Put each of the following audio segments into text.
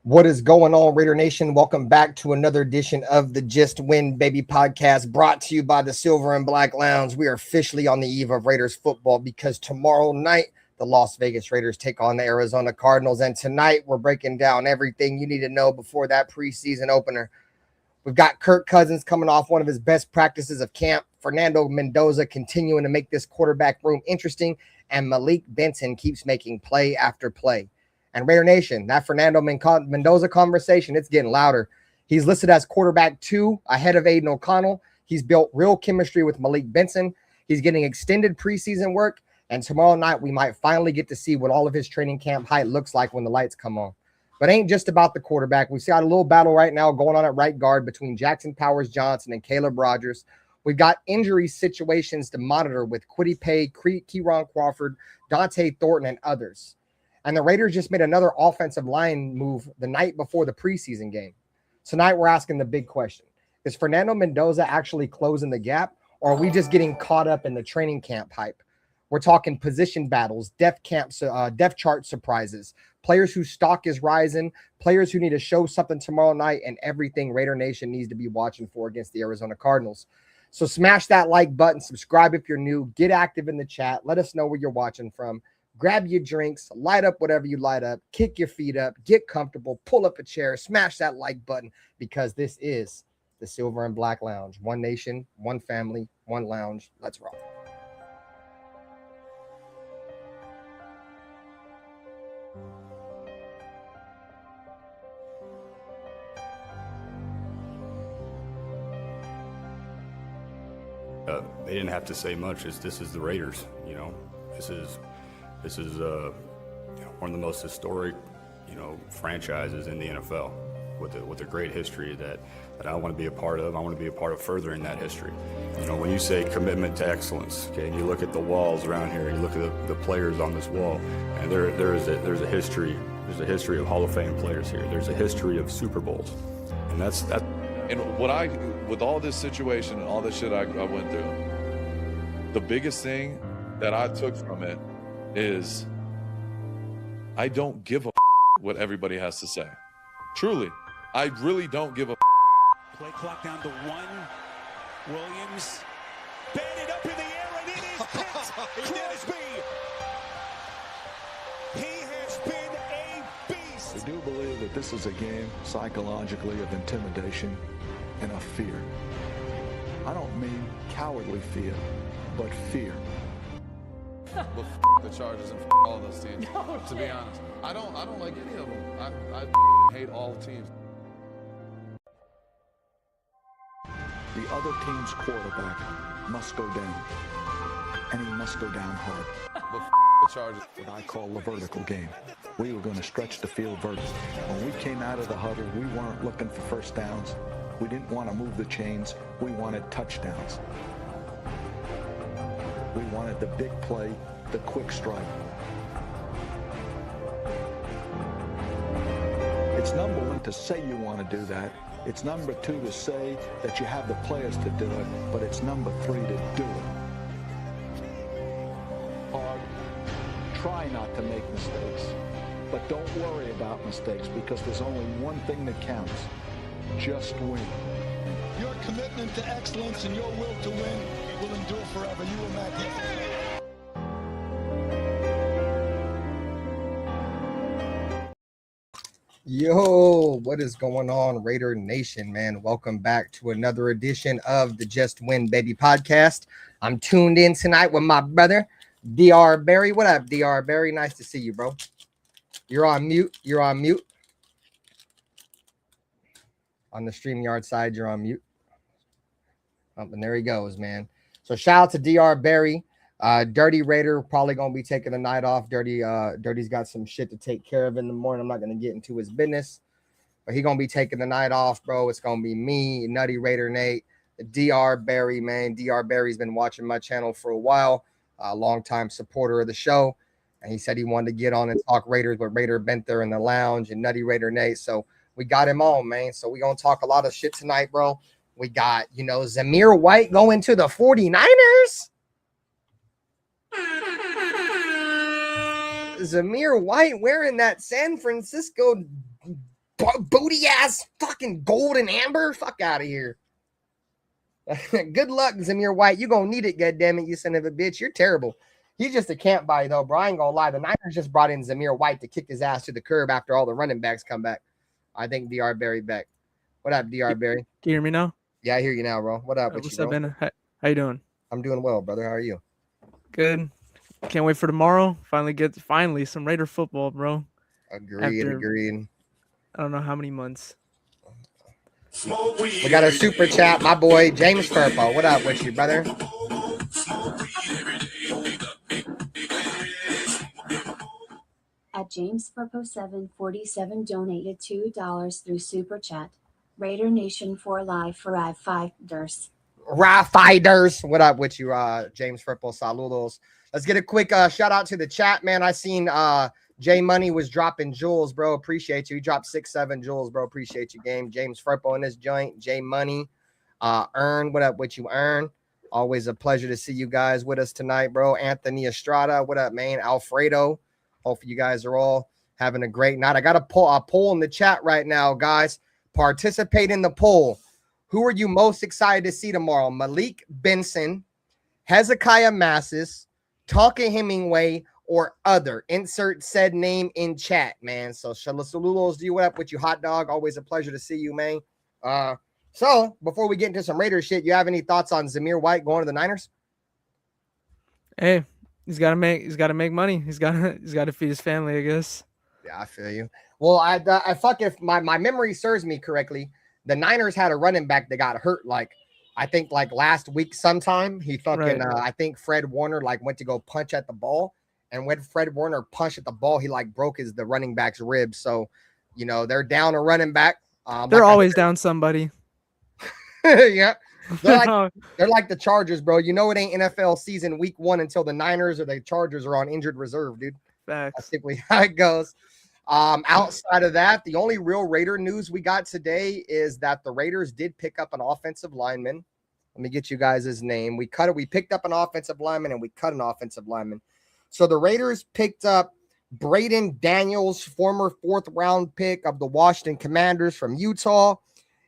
What is going on, Raider Nation? Welcome back to another edition of the Just Win Baby podcast, brought to you by the Silver and Black Lounge. We are officially on the eve of Raiders football because tomorrow night the Las Vegas Raiders take on the Arizona Cardinals, and tonight we're breaking down everything you need to know before that preseason opener. We've got Kirk Cousins coming off one of his best practices of camp, Fernando Mendoza continuing to make this quarterback room interesting, and Malik Benson keeps making play after play. And Raider Nation, that Fernando Mendoza conversation, it's getting louder. He's listed as quarterback 2 ahead of Aiden O'Connell. He's built real chemistry with Malik Benson. He's getting extended preseason work. And tomorrow night, we might finally get to see what all of his training camp height looks like when the lights come on. But it ain't just about the quarterback. We've got a little battle right now going on at right guard between Jackson Powers-Johnson and Caleb Rogers. We've got injury situations to monitor with Kwity Paye, Kieran Crawford, Dante Thornton, and others. And the Raiders just made another offensive line move the night before the preseason game. Tonight, we're asking the big question. Is Fernando Mendoza actually closing the gap, or are we just getting caught up in the training camp hype? We're talking position battles, depth chart surprises, players whose stock is rising, players who need to show something tomorrow night, and everything Raider Nation needs to be watching for against the Arizona Cardinals. So smash that like button, subscribe if you're new, get active in the chat, let us know where you're watching from. Grab your drinks, light up whatever you light up, kick your feet up, get comfortable, pull up a chair, smash that like button, because this is the Silver and Black Lounge. One nation, one family, one lounge. Let's roll. They didn't have to say much. This is the Raiders, you know. This is one of the most historic, franchises in the NFL with a great history that I want to be a part of. I want to be a part of furthering that history. When you say commitment to excellence, okay, and you look at the walls around here, and you look at the players on this wall, and there's a history. There's a history of Hall of Fame players here. There's a history of Super Bowls, and that's that. And with all this situation and all this shit I went through, the biggest thing that I took from it is I don't give a what everybody has to say. Truly, I really don't give a. Play clock down to 1. Williams batted up in the air, and it is picked. Crosby. He has been a beast. I do believe that this is a game psychologically of intimidation and of fear. I don't mean cowardly fear, but fear. Well, the Chargers and all those teams. To be honest, I don't like any of them. I hate all teams. The other team's quarterback must go down, and he must go down hard. Well, the Chargers. What I call the vertical game. We were going to stretch the field vertically. When we came out of the huddle, we weren't looking for first downs. We didn't want to move the chains. We wanted touchdowns. We wanted the big play, the quick strike. It's number one to say you want to do that. It's number 2 to say that you have the players to do it, but it's number 3 to do it. Hard. Try not to make mistakes, but don't worry about mistakes because there's only one thing that counts. Just win. Your commitment to excellence and your will to win will endure forever. You will not get it. Yo, what is going on, Raider Nation, man? Welcome back to another edition of the Just Win Baby podcast. I'm tuned in tonight with my brother, DR Barry. What up, DR Barry? Nice to see you, bro. You're on mute. You're on mute. On the StreamYard side, you're on mute. Oh, and there he goes, man. So shout out to DR Barry. Dirty Raider probably gonna be taking the night off. Dirty's got some shit to take care of in the morning. I'm not gonna get into his business, but he gonna be taking the night off, bro. It's gonna be me, Nutty Raider Nate, DR Barry, man. DR Barry's been watching my channel for a while, a longtime supporter of the show, and he said he wanted to get on and talk Raiders with Raider Benther in the lounge and Nutty Raider Nate. So we got him on, man. So we gonna talk a lot of shit tonight, bro. We got, Zamir White going to the 49ers. Zamir White wearing that San Francisco booty ass fucking gold and amber. Fuck out of here. Good luck, Zamir White. You gonna need it, goddammit, you son of a bitch. You're terrible. He's just a camp buy, though, bro. I ain't gonna lie. The Niners just brought in Zamir White to kick his ass to the curb after all the running backs come back. I think DR Barry back. What up, DR Barry? Can you hear me now? Yeah, I hear you now, bro. What up with What's you, up, bro? man? How you doing? I'm doing well, brother. How are you? Good. Can't wait for tomorrow. Finally some Raider football, bro. Agreed. I don't know how many months. We got a super chat, my boy James Furpo. What up with you, brother? At James Furpo 747 donated $2 through super chat. Raider Nation for life for fighters. Fighters. What up with you, James Furpo? Saludos. Let's get a quick shout out to the chat, man. I seen J Money was dropping jewels, bro. Appreciate you. He dropped 6-7 jewels, bro. Appreciate you, game. James Furpo in this joint. J Money. Earn. What up with you, Earn? Always a pleasure to see you guys with us tonight, bro. Anthony Estrada. What up, man? Alfredo. Hopefully you guys are all having a great night. I got a poll in the chat right now, guys. Participate in the poll. Who are you most excited to see tomorrow? Malik Benson, Hezekiah Massis, Tonka Hemingway, or other? Insert said name in chat, man. So saludos to you. What up with you, hot dog? Always a pleasure to see you, man. So before we get into some Raiders shit, you have any thoughts on Zamir White going to the Niners? Hey, he's got to make money. He's got to feed his family, I guess. Yeah, I feel you. Well, I fuck if my memory serves me correctly, the Niners had a running back that got hurt I think last week sometime. He fucking Right. I think Fred Warner went to go punch at the ball, and when Fred Warner punched at the ball, he broke the running back's ribs. So, they're down a running back. They're always down somebody. Yeah. They're like the Chargers, bro. It ain't NFL season week 1 until the Niners or the Chargers are on injured reserve, dude. Facts. That's typically how it goes. Outside of that, the only real Raider news we got today is that the Raiders did pick up an offensive lineman. Let me get you guys his name. We picked up an offensive lineman and we cut an offensive lineman. So the Raiders picked up Braden Daniels, former 4th round pick of the Washington Commanders from Utah.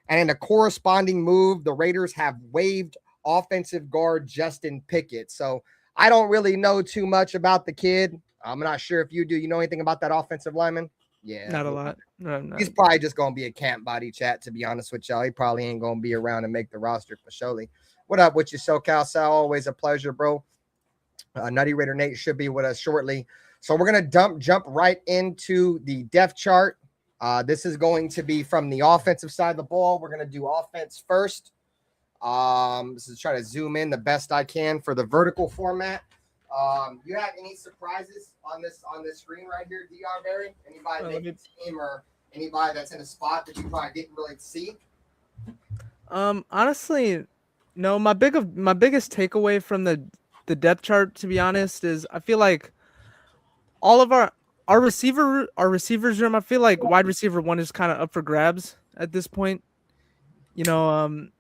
And in a corresponding move, the Raiders have waived offensive guard Justin Pickett. So I don't really know too much about the kid. I'm not sure if you do. You know anything about that offensive lineman? Yeah. Not a lot. No. He's probably just going to be a camp body chat, to be honest with y'all. He probably ain't going to be around and make the roster for surely. What up with you, SoCal Sal? Always a pleasure, bro. Nutty Raider Nate should be with us shortly. So we're going to jump right into the depth chart. This is going to be from the offensive side of the ball. We're going to do offense first. This is try to zoom in the best I can for the vertical format. You have any surprises on this screen right here, DR Barry? Anybody making team or anybody that's in a spot that you probably didn't really see? Honestly, no. My biggest takeaway from the depth chart, to be honest, is I feel like all of our receivers room, I feel like wide receiver 1 is kind of up for grabs at this point. I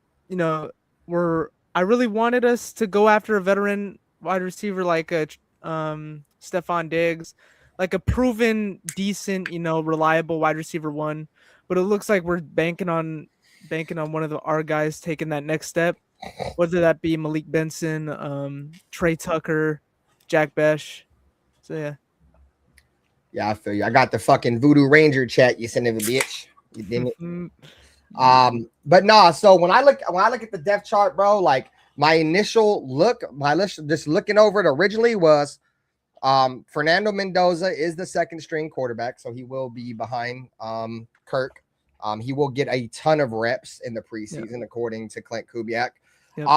really wanted us to go after a veteran wide receiver like a Stephon Diggs, like a proven decent, reliable wide receiver 1. But it looks like we're banking on one of our guys taking that next step, whether that be Malik Benson, Trey Tucker, Jack Besh. So yeah. Yeah, I feel you. I got the fucking Voodoo Ranger chat, you son of a bitch. You didn't. But nah, so when I look at the depth chart, bro, my initial look, just looking over it originally was Fernando Mendoza is the 2nd string quarterback, so he will be behind Kirk. He will get a ton of reps in the preseason, according to Clint Kubiak. Yep.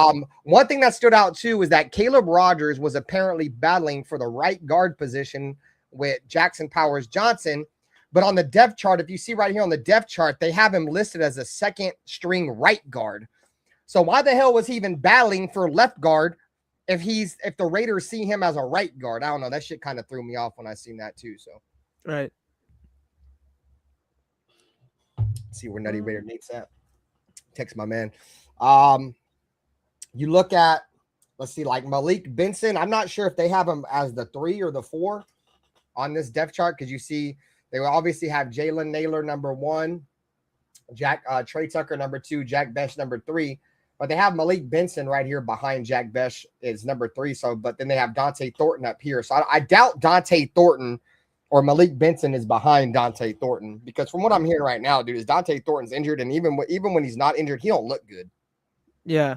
One thing that stood out too is that Caleb Rogers was apparently battling for the right guard position with Jackson Powers Johnson. But on the depth chart, if you see right here on the depth chart, they have him listed as a 2nd string right guard. So why the hell was he even battling for left guard if the Raiders see him as a right guard? I don't know. That shit kind of threw me off when I seen that too. So right. See where Nutty Raider Nate's at. Text my man. You look at, let's see, Malik Benson. I'm not sure if they have him as the 3 or the 4 on this depth chart, because you see they will obviously have Jalen Naylor number 1, Trey Tucker number 2, Jack Bech number 3. But they have Malik Benson right here behind Jack Bech is number 3. So, but then they have Dante Thornton up here. So I doubt Dante Thornton or Malik Benson is behind Dante Thornton, because from what I'm hearing right now, dude, is Dante Thornton's injured, and even when he's not injured, he don't look good. Yeah,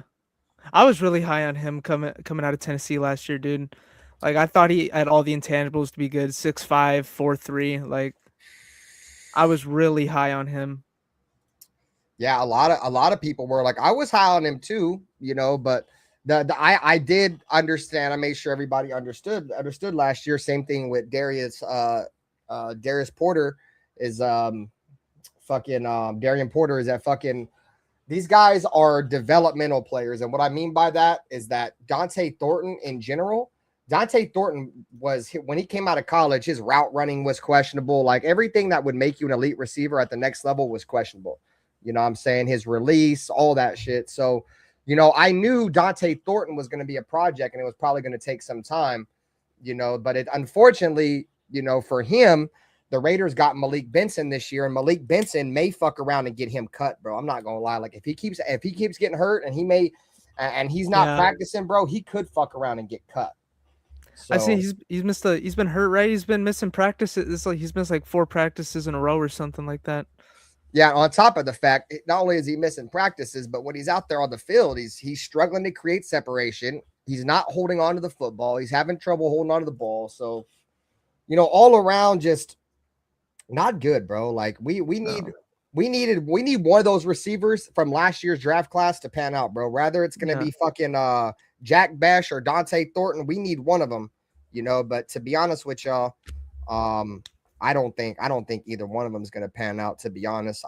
I was really high on him coming out of Tennessee last year, dude. Like, I thought he had all the intangibles to be good. 6'5", 4'3". Like, I was really high on him. Yeah, a lot of people were like, I was high on him too, but I did understand. I made sure everybody understood last year. Same thing with Darius Porter is Darian Porter is that fucking, these guys are developmental players. And what I mean by that is that Dante Thornton in general, Dante Thornton was, when he came out of college, his route running was questionable. Like, everything that would make you an elite receiver at the next level was questionable. You know what I'm saying? His release, all that shit. So, I knew Dante Thornton was going to be a project, and it was probably going to take some time, but it, unfortunately, for him, the Raiders got Malik Benson this year, and Malik Benson may fuck around and get him cut, bro. I'm not going to lie. Like, if he keeps getting hurt and he's not practicing, bro, he could fuck around and get cut. So, I see he's been hurt, right? He's been missing practices. It's like he's missed like 4 practices in a row or something like that. Yeah, on top of the fact, not only is he missing practices, but when he's out there on the field, he's struggling to create separation. He's not holding on to the football. He's having trouble holding on to the ball. So, all around, just not good, bro. Like, we need one of those receivers from last year's draft class to pan out, bro. Rather it's gonna be fucking Jack Bech or Dante Thornton. We need one of them, But to be honest with y'all, I don't think either one of them is going to pan out, to be honest.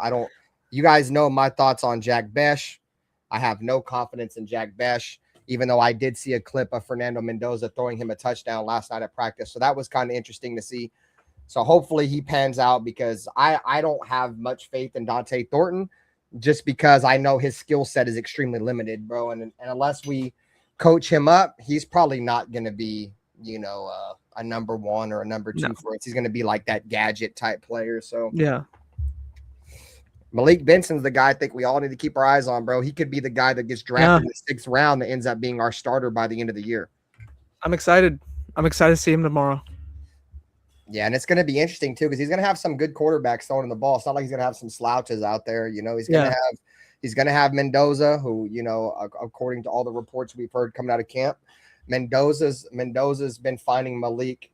You guys know my thoughts on Jack Bech. I have no confidence in Jack Bech, even though I did see a clip of Fernando Mendoza throwing him a touchdown last night at practice. So that was kind of interesting to see. So hopefully he pans out, because I don't have much faith in Dante Thornton, just because I know his skill set is extremely limited, bro. And unless we coach him up, he's probably not going to be, a number 1 or a number 2 for us. He's going to be like that gadget type player. So yeah, Malik Benson's the guy I think we all need to keep our eyes on, bro. He could be the guy that gets drafted in the 6th round that ends up being our starter by the end of the year. I'm excited to see him tomorrow. Yeah, and it's going to be interesting too, because he's going to have some good quarterbacks throwing the ball. It's not like he's going to have some slouches out there. He's going to have Mendoza, who, according to all the reports we've heard coming out of camp, Mendoza's been finding Malik,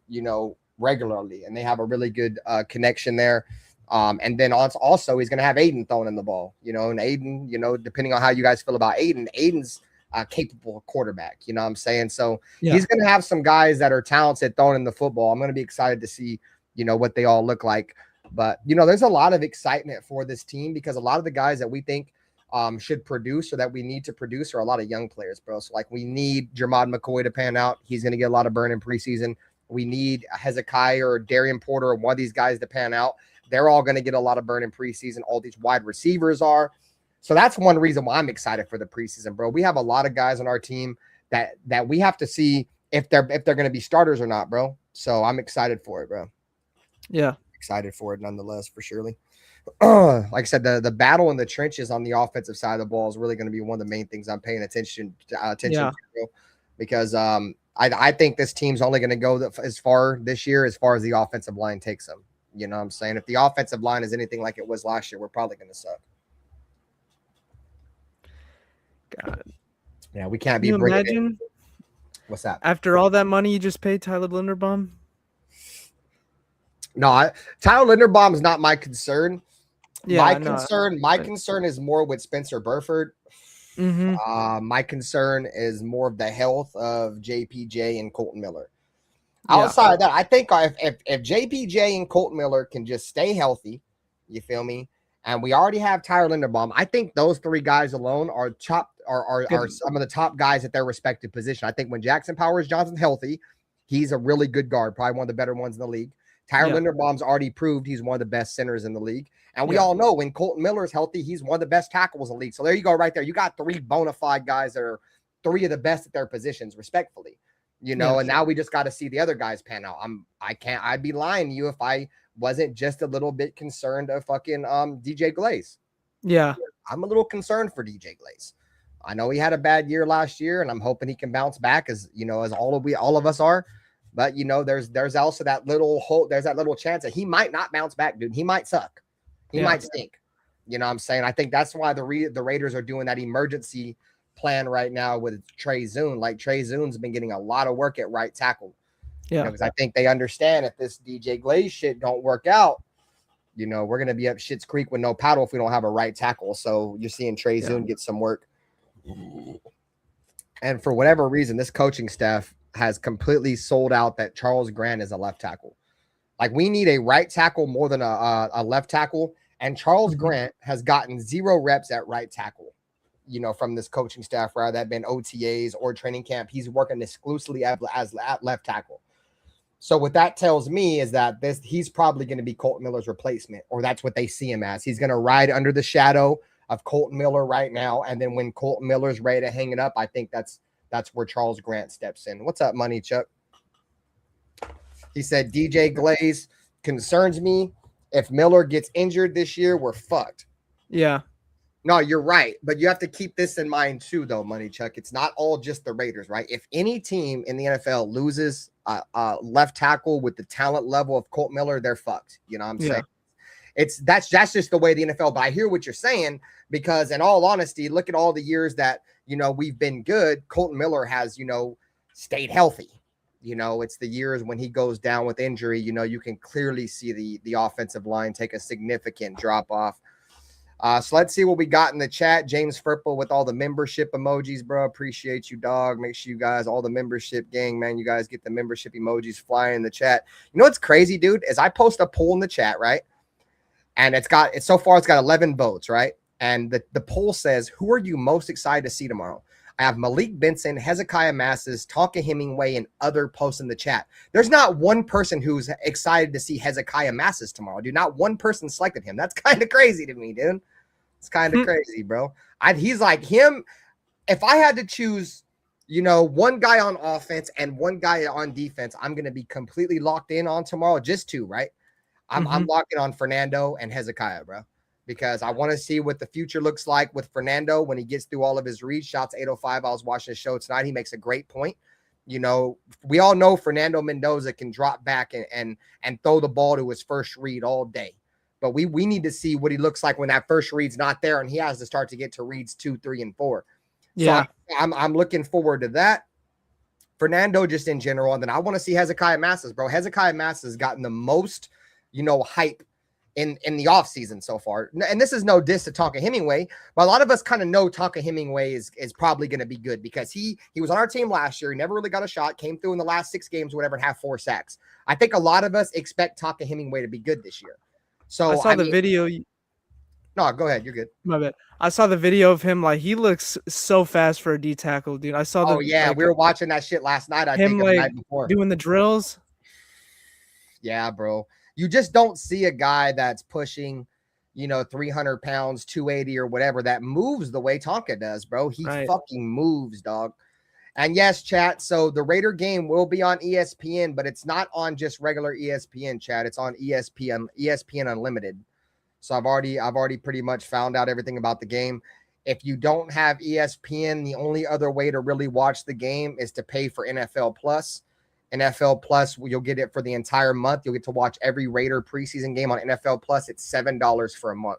regularly, and they have a really good connection there. And then also he's going to have Aiden throwing in the ball, and Aiden, depending on how you guys feel about Aiden's a capable quarterback, you know what I'm saying? So he's going to have some guys that are talented throwing in the football. I'm going to be excited to see, what they all look like. But, there's a lot of excitement for this team, because a lot of the guys that we think should produce, or that we need to produce, are a lot of young players, bro. So, like, we need Jermod McCoy to pan out. He's going to get a lot of burn in preseason. We need Hezekiah or Darian Porter or one of these guys to pan out. They're all going to get a lot of burn in preseason. All these wide receivers are. So that's one reason why I'm excited for the preseason, bro. We have a lot of guys on our team that we have to see if they're going to be starters or not, bro. So I'm excited for it, bro. Yeah. Excited for it nonetheless, for surely. Like I said, the battle in the trenches on the offensive side of the ball is really going to be one of the main things I'm paying attention to, bro, because I think this team's only going to go as far this year as far as the offensive line takes them. You know what I'm saying? If the offensive line is anything like it was last year, we're probably going to suck. God. Yeah, we can't be. Can you imagine? What's that? After all that money you just paid Tyler Linderbaum? No, Tyler Linderbaum is not my concern. Yeah, my concern is more with Spencer Burford. Mm-hmm. My concern is more of the health of JPJ and Colton Miller. Outside of that, I think if JPJ and Colton Miller can just stay healthy, you feel me? And we already have Tyler Linderbaum. I think those 3 guys alone are some of the top guys at their respective position. I think when Jackson Powers Johnson's healthy, he's a really good guard, probably one of the better ones in the league. Tyler Linderbaum's already proved he's one of the best centers in the league. And we all know when Colton Miller is healthy, he's one of the best tackles in the league. So there you go right there. You got 3 bona fide guys that are 3 of the best at their positions, respectfully. And now we just got to see the other guys pan out. I'd be lying to you if I wasn't just a little bit concerned of fucking DJ Glaze. Yeah. I'm a little concerned for DJ Glaze. I know he had a bad year last year, and I'm hoping he can bounce back as all of us are. But there's also that little hope, there's that little chance that he might not bounce back, dude. He might suck. He might stink. You know what I'm saying? I think that's why the Raiders are doing that emergency plan right now with Trey Zoon. Like Trey Zoon's been getting a lot of work at right tackle. Yeah. Because I think they understand if this DJ Glaze shit don't work out, we're gonna be up Shit's Creek with no paddle if we don't have a right tackle. So you're seeing Trey Zoon get some work. And for whatever reason, this coaching staff has completely sold out that Charles Grant is a left tackle. Like, we need a right tackle more than a left tackle. And Charles Grant has gotten 0 reps at right tackle, from this coaching staff, rather that been OTAs or training camp. He's working exclusively at left tackle. So what that tells me is that he's probably going to be Colton Miller's replacement, or that's what they see him as. He's going to ride under the shadow of Colton Miller right now. And then when Colton Miller's ready to hang it up, I think that's where Charles Grant steps in. What's up, Money Chuck? He said, DJ Glaze concerns me. If Miller gets injured this year, we're fucked. Yeah. No, you're right. But you have to keep this in mind too, though, Money Chuck. It's not all just the Raiders, right? If any team in the NFL loses left tackle with the talent level of Colt Miller, they're fucked. You know what I'm saying? That's just the way the NFL. But I hear what you're saying, because in all honesty, look at all the years that, we've been good. Colton Miller has, stayed healthy. It's the years when he goes down with injury, you can clearly see the offensive line take a significant drop off. So let's see what we got in the chat. James Furple with all the membership emojis, bro. Appreciate you, dog. Make sure you guys, all the membership gang, man, you guys get the membership emojis flying in the chat. You know what's crazy, dude, is I post a poll in the chat, right? And so far it's got 11 votes, right? And the poll says, who are you most excited to see tomorrow? I have Malik Benson, Hezekiah Masses, Tonka Hemingway, and other posts in the chat. There's not one person who's excited to see Hezekiah Masses tomorrow, dude. Not one person selected him. That's kind of crazy to me, dude. It's kind of crazy, bro. He's like him. If I had to choose, one guy on offense and one guy on defense, I'm going to be completely locked in on tomorrow. Just 2, right? I'm locking on Fernando and Hezekiah, bro, because I want to see what the future looks like with Fernando when he gets through all of his reads. Shots 805. I was watching the show tonight. He makes a great point. We all know Fernando Mendoza can drop back and throw the ball to his first read all day. But we need to see what he looks like when that first read's not there and he has to start to get to reads 2, 3, and 4. Yeah. So I'm looking forward to that. Fernando just in general. And then I want to see Hezekiah Masses, bro. Hezekiah Masses has gotten the most, hype in the offseason so far. And this is no diss to Tonka Hemingway, but a lot of us kind of know Tonka Hemingway is probably going to be good because he was on our team last year. He never really got a shot, came through in the last 6 games, whatever, and have 4 sacks. I think a lot of us expect Tonka Hemingway to be good this year. So I saw the video. No, go ahead. You're good. My bad. I saw the video of him. Like, he looks so fast for a D tackle, dude. I saw we were watching that shit last night. I think the night before, doing the drills. Yeah, bro. You just don't see a guy that's pushing, 300 pounds, 280 or whatever, that moves the way Tonka does, bro. He fucking moves, dog. And yes, chat. So the Raider game will be on ESPN, but it's not on just regular ESPN, chat. It's on ESPN Unlimited. So I've already pretty much found out everything about the game. If you don't have ESPN, the only other way to really watch the game is to pay for NFL Plus. NFL Plus, you'll get it for the entire month. You'll get to watch every Raider preseason game on NFL Plus. It's $7 for a month.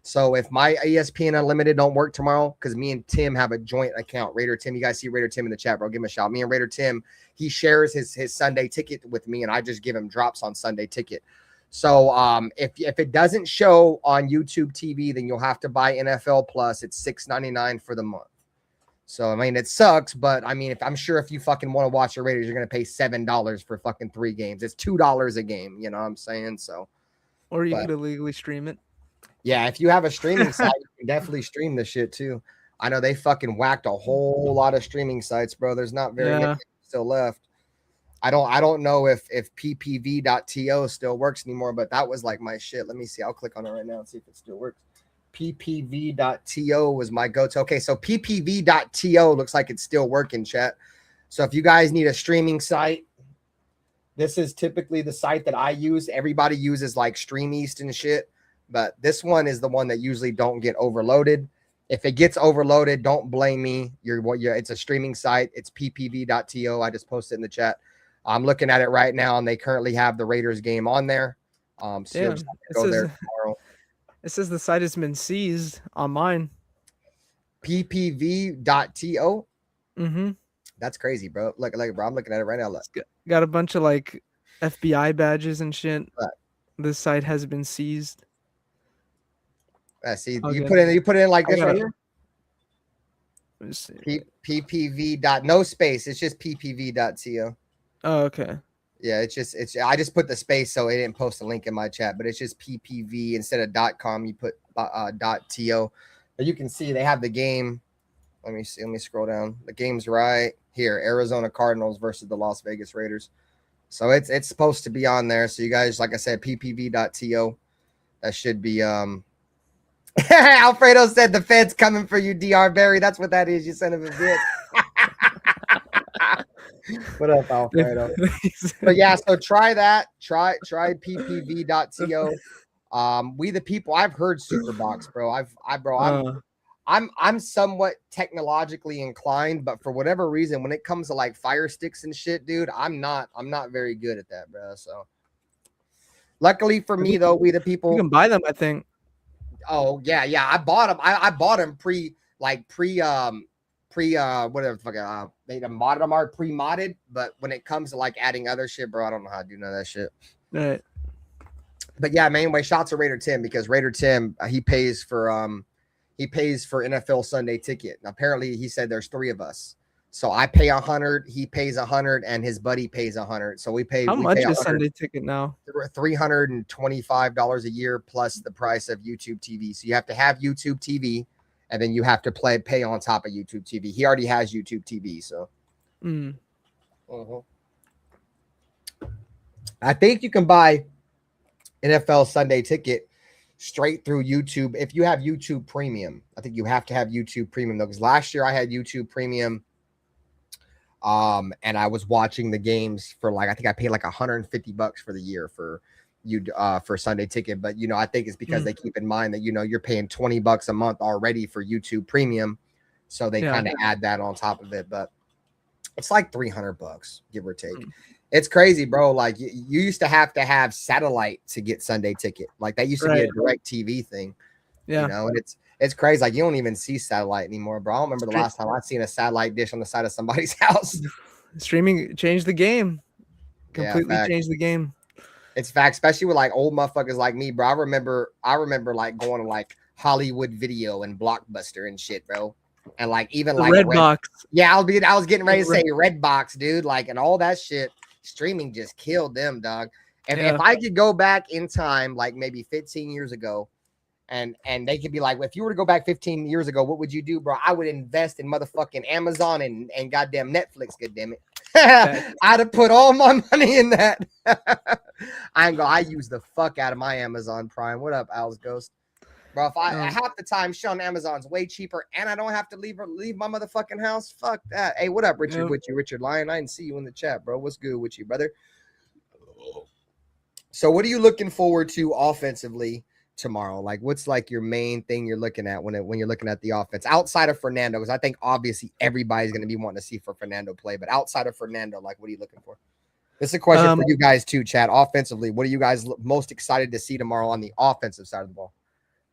So if my ESPN Unlimited don't work tomorrow, because me and Tim have a joint account, Raider Tim, you guys see Raider Tim in the chat, bro, give him a shout. Me and Raider Tim, he shares his Sunday ticket with me, and I just give him drops on Sunday ticket. So if it doesn't show on YouTube TV, then you'll have to buy NFL Plus. It's $6.99 for the month. So, I mean, it sucks, but I mean, I'm sure if you fucking want to watch the Raiders, you're going to pay $7 for fucking 3 games. It's $2 a game. You know what I'm saying? So, or you could illegally stream it. Yeah. If you have a streaming site, you can definitely stream this shit too. I know they fucking whacked a whole lot of streaming sites, bro. There's not very many still left. I don't know if ppv.to still works anymore, but that was like my shit. Let me see. I'll click on it right now and see if it still works. ppv.to was my go-to. Okay, so ppv.to looks like it's still working, chat. So if you guys need a streaming site, this is typically the site that I use. Everybody uses like Stream East and shit, but this one is the one that usually don't get overloaded. If it gets overloaded, don't blame me. It's a streaming site. It's ppv.to. I just posted in the chat. I'm looking at it right now, and they currently have the Raiders game on there. So Damn, go there tomorrow. It says the site has been seized on mine. ppv.to. Mm-hmm. That's crazy, bro. Look, bro. I'm looking at it right now. Look. Got a bunch of like FBI badges and shit. What? This site has been seized. See, Okay. you put it in like this right here. Let me see. ppv. No space. It's just ppv.to. Oh, okay. Yeah, I just put the space so it didn't post a link in my chat, but it's just ppv instead of .com. You put .to. But you can see they have the game. Let me see. Let me scroll down. The game's right here. Arizona Cardinals versus the Las Vegas Raiders. So it's supposed to be on there. So you guys, like I said, ppv.to. That should be Alfredo said the Fed's coming for you, DR Barry. That's what that is, you son of a bitch. What up, Alfredo? But yeah, so try that. Try ppv.to. We the people. I've heard Superbox, bro. I'm somewhat technologically inclined, but for whatever reason, when it comes to like Fire Sticks and shit, dude, I'm not very good at that, bro. So luckily for me, though, we the people. You can buy them, I think. Oh yeah. I bought them. I bought them whatever the fuck, they modded them are pre-modded, but when it comes to like adding other shit, bro, I don't know how to do none of that shit. All right. But yeah, man, anyway, shots to Raider Tim, because Raider Tim, he pays for NFL Sunday ticket. And apparently he said there's 3 of us. So I pay 100, he pays 100, and his buddy pays 100. So we pay. How much is Sunday ticket now? $325 a year plus the price of YouTube TV. So you have to have YouTube TV, and then you have to pay on top of YouTube TV. He already has YouTube TV, so. I think you can buy NFL Sunday ticket straight through YouTube if you have YouTube Premium. I think you have to have YouTube Premium though, because last year I had YouTube Premium, and I was watching the games for I think I paid like $150 for the year for Sunday ticket. But I think it's because they keep in mind that you're paying $20 a month already for YouTube Premium, so they kind of add that on top of it. But it's like $300, give or take. It's crazy, bro. Like you used to have satellite to get Sunday ticket. Like that used to be a direct TV thing. Yeah. And it's crazy. Like you don't even see satellite anymore, bro. I don't remember the last time I've seen a satellite dish on the side of somebody's house. Streaming changed the game. Completely changed the game. It's fact, especially with like old motherfuckers like me, bro. I remember like going to like Hollywood Video and Blockbuster and shit, bro. And like even the like Redbox. Yeah, I was getting ready to say Redbox, dude. Like and all that shit. Streaming just killed them, dog. And if I could go back in time, like maybe 15 years ago, and they could be like, well, if you were to go back 15 years ago, what would you do, bro? I would invest in motherfucking Amazon and goddamn Netflix, goddammit. I'd have put all my money in that. I use the fuck out of my Amazon Prime. What up, Al's Ghost? Bro, if I half the time shit on Amazon's way cheaper and I don't have to leave my motherfucking house, fuck that. Hey, what up, Richard? With you, Richard Lyon? I didn't see you in the chat, bro. What's good with you, brother? So what are you looking forward to offensively tomorrow? Like what's like your main thing you're looking at when you're looking at the offense outside of Fernando? Because I think obviously everybody's going to be wanting to see for Fernando play, but outside of Fernando, like what are you looking for? This is a question for you guys too, Chad. Offensively, what are you guys most excited to see tomorrow on the offensive side of the ball?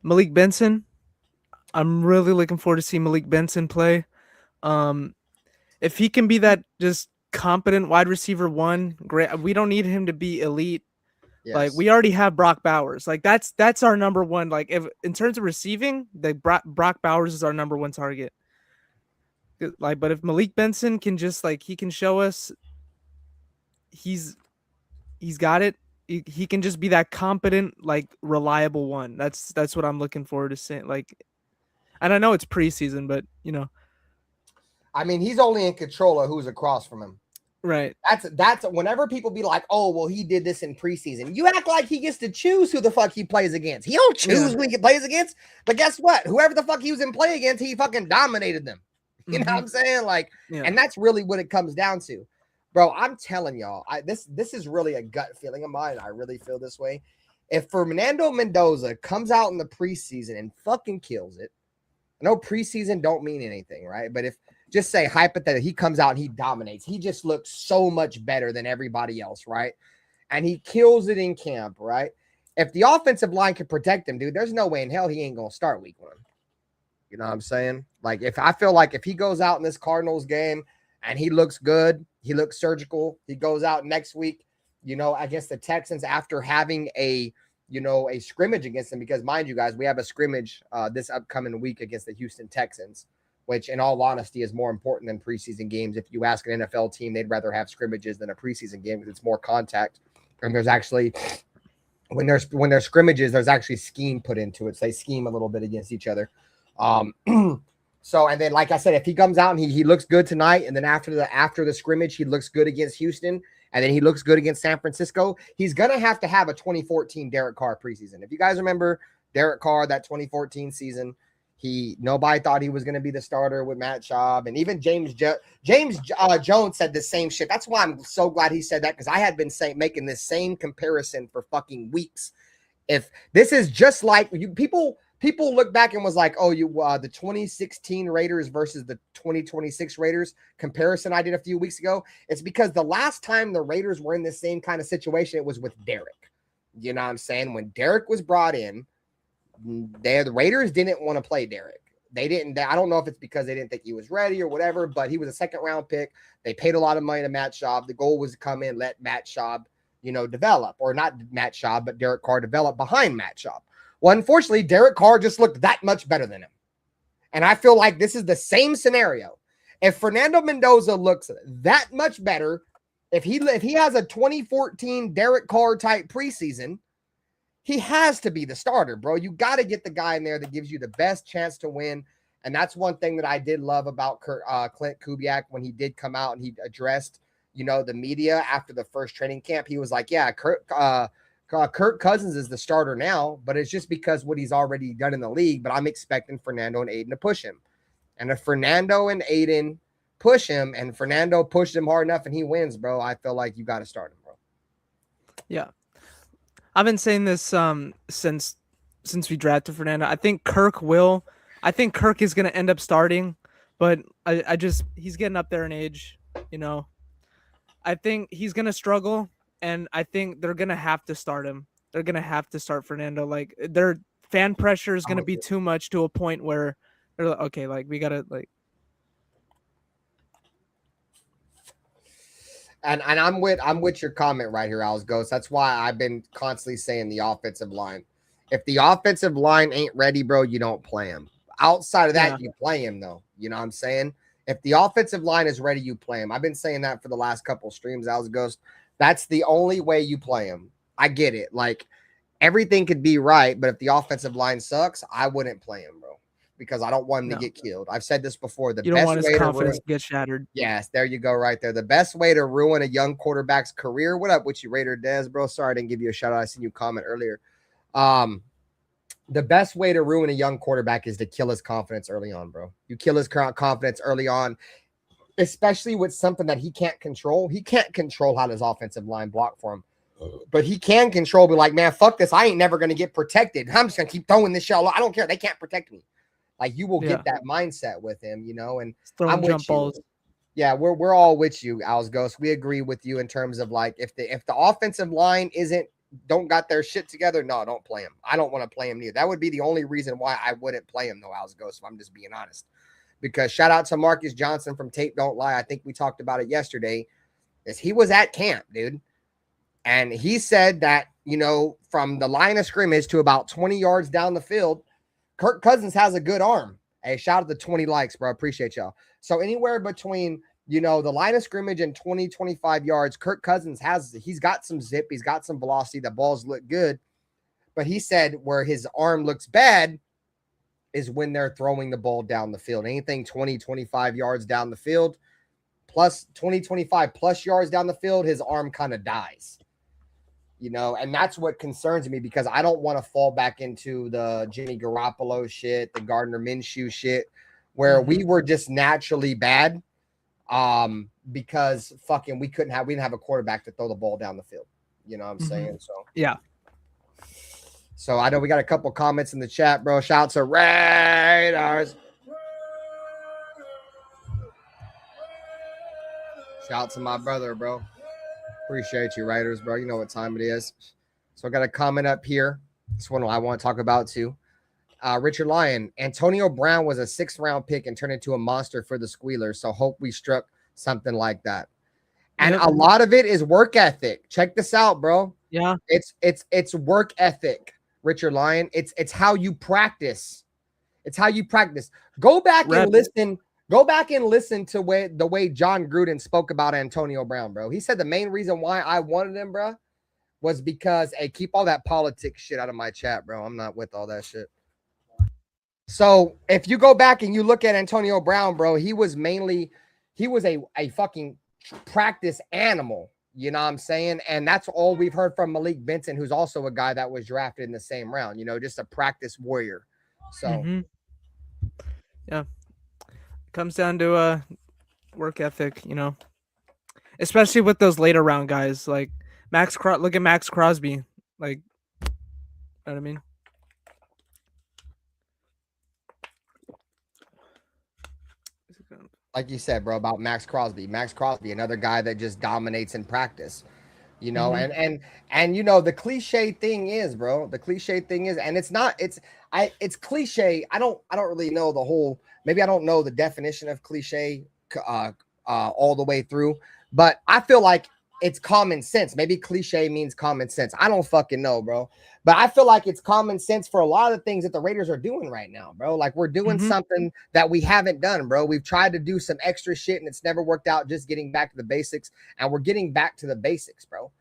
Malik Benson. I'm really looking forward to see Malik Benson play. If he can be that just competent wide receiver 1, great. We don't need him to be elite. Yes. Like we already have Brock Bowers. Like that's our number one. Like if in terms of receiving, Brock Bowers is our number 1 target. Like, but if Malik Benson can just he can show us he's got it. He can just be that competent, reliable one. That's what I'm looking forward to seeing. And I know it's preseason, but I mean, he's only in control of who's across from him. Right. That's whenever people be like, oh, well, he did this in preseason. You act like he gets to choose who the fuck he plays against. He don't choose who he plays against. But guess what? Whoever the fuck he was in play against, he fucking dominated them. You know what I'm saying? And that's really what it comes down to. Bro, I'm telling y'all, this is really a gut feeling of mine. I really feel this way. If Fernando Mendoza comes out in the preseason and fucking kills it, I know preseason don't mean anything, right? But if just say hypothetically, he comes out and he dominates, he just looks so much better than everybody else, right? And he kills it in camp, right? If the offensive line can protect him, dude, there's no way in hell he ain't gonna start week 1. You know what I'm saying? Like, if I feel like if he goes out in this Cardinals game and he looks good, he looks surgical, he goes out next week, you know, against the Texans after having a scrimmage against them, because mind you guys, we have a scrimmage this upcoming week against the Houston Texans, which in all honesty is more important than preseason games. If you ask an NFL team, they'd rather have scrimmages than a preseason game because it's more contact. And there's actually, when there's scrimmages, there's actually scheme put into it. So they scheme a little bit against each other. So, and then, like I said, if he comes out and he looks good tonight, and then after the scrimmage, he looks good against Houston, and then he looks good against San Francisco, he's going to have a 2014 Derek Carr preseason. If you guys remember Derek Carr, that 2014 season, nobody thought he was going to be the starter with Matt Schaub, and even James Jones said the same shit. That's why I'm so glad he said that, because I had been making this same comparison for fucking weeks. If this is just like people look back and was like, oh, the 2016 Raiders versus the 2026 Raiders comparison I did a few weeks ago. It's because the last time the Raiders were in the same kind of situation, it was with Derek. You know what I'm saying? When Derek was brought in, the Raiders didn't want to play Derek. They didn't. I don't know if it's because they didn't think he was ready or whatever, but he was a second-round pick. They paid a lot of money to Matt Schaub. The goal was to come in, let Matt Schaub, develop, or not Matt Schaub, but Derek Carr develop behind Matt Schaub. Well, unfortunately, Derek Carr just looked that much better than him. And I feel like this is the same scenario. If Fernando Mendoza looks that much better, if he has a 2014 Derek Carr type preseason, he has to be the starter, bro. You got to get the guy in there that gives you the best chance to win. And that's one thing that I did love about Clint Kubiak when he did come out and he addressed, the media after the first training camp. He was like, yeah, Kirk Cousins is the starter now, but it's just because what he's already done in the league. But I'm expecting Fernando and Aiden to push him. And if Fernando and Aiden push him and Fernando pushed him hard enough and he wins, bro, I feel like you got to start him, bro. Yeah. I've been saying this since we drafted Fernando. I think Kirk is going to end up starting, but he's getting up there in age, I think he's going to struggle. And I think they're going to have to start him. They're going to have to start Fernando. Like, their fan pressure is going to be too much to a point where they're like, okay, like, we got to, like. And I'm with your comment right here, Alice Ghost. That's why I've been constantly saying the offensive line. If the offensive line ain't ready, bro, you don't play him. Outside of that, you play him, though. You know what I'm saying? If the offensive line is ready, you play him. I've been saying that for the last couple streams, Alice Ghost. That's the only way you play him. I get it. Like, everything could be right, but if the offensive line sucks, I wouldn't play him, bro, because I don't want him to get killed. I've said this before. You don't want his confidence to get shattered. Yes, there you go right there. The best way to ruin a young quarterback's career. What up with you, Raider Dez, bro? Sorry I didn't give you a shout out. I seen you comment earlier. The best way to ruin a young quarterback is to kill his confidence early on, bro. You kill his confidence early on, especially with something that he can't control. He can't control how his offensive line block for him. But he can control, be like, man, fuck this. I ain't never going to get protected. I'm just going to keep throwing this shit. I don't care. They can't protect me. Like, you will get that mindset with him, and I'm with you. Yeah, we're all with you, Owls Ghost. We agree with you in terms of, like, if the offensive line don't got their shit together, no, don't play him. I don't want to play him neither. That would be the only reason why I wouldn't play him, though, Owls Ghost, if I'm just being honest. Because shout out to Marcus Johnson from Tape Don't Lie. I think we talked about it yesterday. Is he was at camp, dude. And he said that, from the line of scrimmage to about 20 yards down the field, Kirk Cousins has a good arm. Hey, shout out to 20 likes, bro. I appreciate y'all. So anywhere between, the line of scrimmage and 20, 25 yards, Kirk Cousins he's got some zip. He's got some velocity. The balls look good. But he said where his arm looks bad is when they're throwing the ball down the field. Anything 20, 25 yards down the field, plus 20, 25 plus yards down the field, his arm kind of dies. And that's what concerns me, because I don't want to fall back into the Jimmy Garoppolo shit, the Gardner Minshew shit, where we were just naturally bad because we didn't have a quarterback to throw the ball down the field. You know what I'm saying? So yeah. So I know we got a couple comments in the chat, bro. Shouts to Raiders. Shout to my brother, bro. Appreciate you, Raiders, bro. You know what time it is. So I got a comment up here. This one I want to talk about too. Richard Lyon, Antonio Brown was a 6th-round pick and turned into a monster for the Squealers. So hope we struck something like that. And a lot of it is work ethic. Check this out, bro. Yeah. It's work ethic, Richard Lyon. It's how you practice. It's how you practice. Go back and listen. Go back and listen to the way John Gruden spoke about Antonio Brown, bro. He said the main reason why I wanted him, bro, was because, hey, keep all that politics shit out of my chat, bro. I'm not with all that shit. So if you go back and you look at Antonio Brown, bro, he was a fucking practice animal. You know what I'm saying? And that's all we've heard from Malik Benson, who's also a guy that was drafted in the same round, you know, just a practice warrior. So, yeah, comes down to work ethic, you know, especially with those later round guys like look at Maxx Crosby. Like, you know what I mean? Like you said, bro, about Maxx Crosby. Maxx Crosby, another guy that just dominates in practice, you know, and you know, the cliche thing is, bro, and it's cliche. I don't really know the whole, maybe I don't know the definition of cliche all the way through, but I feel like it's common sense. Maybe cliche means common sense. I don't fucking know, bro. But I feel like it's common sense for a lot of the things that the Raiders are doing right now, bro. Like we're doing something that we haven't done, bro. We've tried to do some extra shit and it's never worked out, just getting back to the basics. And we're getting back to the basics, bro.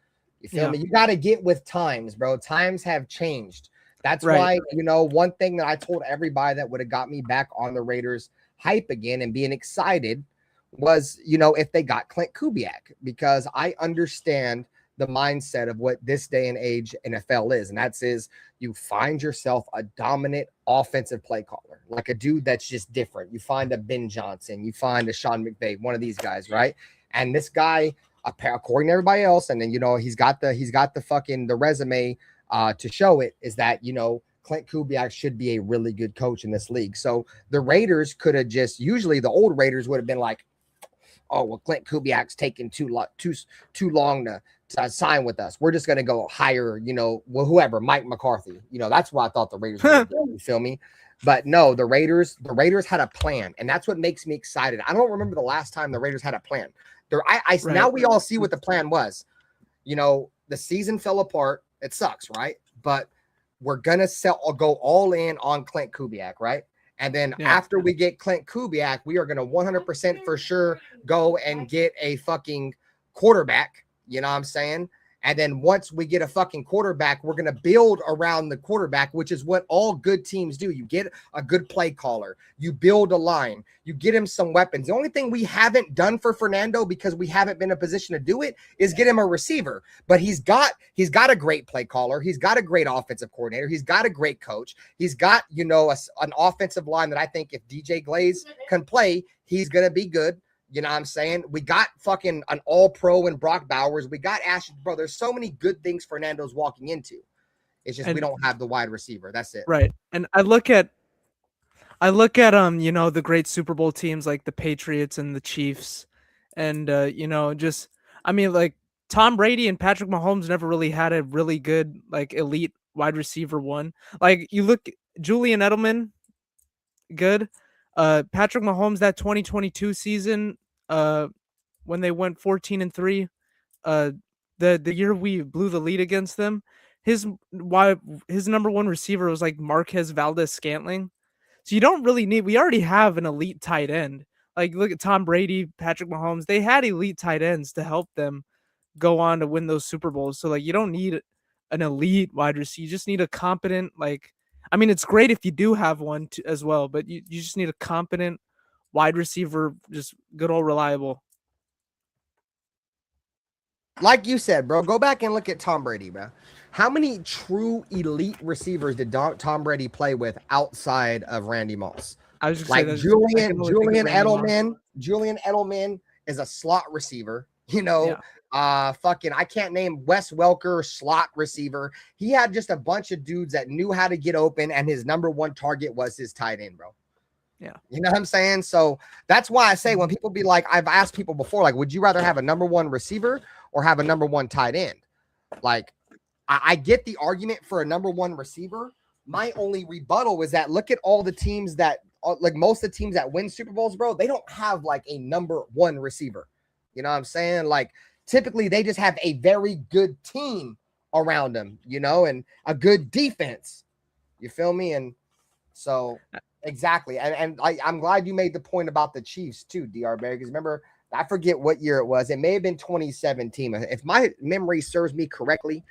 You feel me? You got to get with times, bro. Times have changed. That's why, you know, one thing that I told everybody that would have got me back on the Raiders hype again and being excited was, you know, if they got Clint Kubiak, because I understand the mindset of what this day and age NFL is. And that's you find yourself a dominant offensive play caller, like a dude that's just different. You find a Ben Johnson, you find a Sean McVay, one of these guys, right? And this guy, according to everybody else, and then, you know, he's got the fucking the resume to show it, is that, you know, Clint Kubiak should be a really good coach in this league. So the Raiders could have just, usually the old Raiders would have been like, oh, well, Clint Kubiak's taking too long to sign with us. We're just going to go hire, you know, whoever, Mike McCarthy. You know, that's what I thought the Raiders were doing, you feel me? But no, the Raiders had a plan, and that's what makes me excited. I don't remember the last time the Raiders had a plan. Now we all see what the plan was. You know, the season fell apart. It sucks, right? But we're going to go all in on Clint Kubiak, right? And then after we get Clint Kubiak, we are going to 100% for sure go and get a fucking quarterback. You know what I'm saying? And then once we get a fucking quarterback, we're going to build around the quarterback, which is what all good teams do. You get a good play caller. You build a line. You get him some weapons. The only thing we haven't done for Fernando, because we haven't been in a position to do it, is get him a receiver. But he's got a great play caller. He's got a great offensive coordinator. He's got a great coach. He's got, you know, an offensive line that I think if DJ Glaze can play, he's going to be good. You know what I'm saying? We got fucking an all-pro in Brock Bowers. We got Ashton. Bro, there's so many good things Fernando's walking into. It's just we don't have the wide receiver. That's it. Right. And I look at you know, the great Super Bowl teams like the Patriots and the Chiefs. And you know, just I mean, like Tom Brady and Patrick Mahomes never really had a really good like elite wide receiver one. Like you look Julian Edelman, good. Patrick Mahomes, that 2022 season, when they went 14-3, the year we blew the lead against them, his number one receiver was like Marquez Valdez-Scantling. So you don't really need, we already have an elite tight end. Like look at Tom Brady, Patrick Mahomes, they had elite tight ends to help them go on to win those Super Bowls. So like you don't need an elite wide receiver. You just need a competent, like, I mean, it's great if you do have one as well, but you just need a competent wide receiver, just good old reliable. Like you said, bro, go back and look at Tom Brady, bro. How many true elite receivers did Tom Brady play with outside of Randy Moss? I was just like Julian Edelman. Julian Edelman is a slot receiver. You know, Fucking, I can't name Wes Welker, slot receiver. He had just a bunch of dudes that knew how to get open, and his number one target was his tight end, bro. Yeah. You know what I'm saying? So that's why I say when people be like, I've asked people before, like, would you rather have a number one receiver or have a number one tight end? Like, I get the argument for a number one receiver. My only rebuttal is that look at all the teams that, like most of the teams that win Super Bowls, bro, they don't have like a number one receiver. You know what I'm saying? Like, typically they just have a very good team around them, you know, and a good defense. You feel me? And so exactly. And I'm glad you made the point about the Chiefs too, DR Barry, because remember, I forget what year it was. It may have been 2017. If my memory serves me correctly,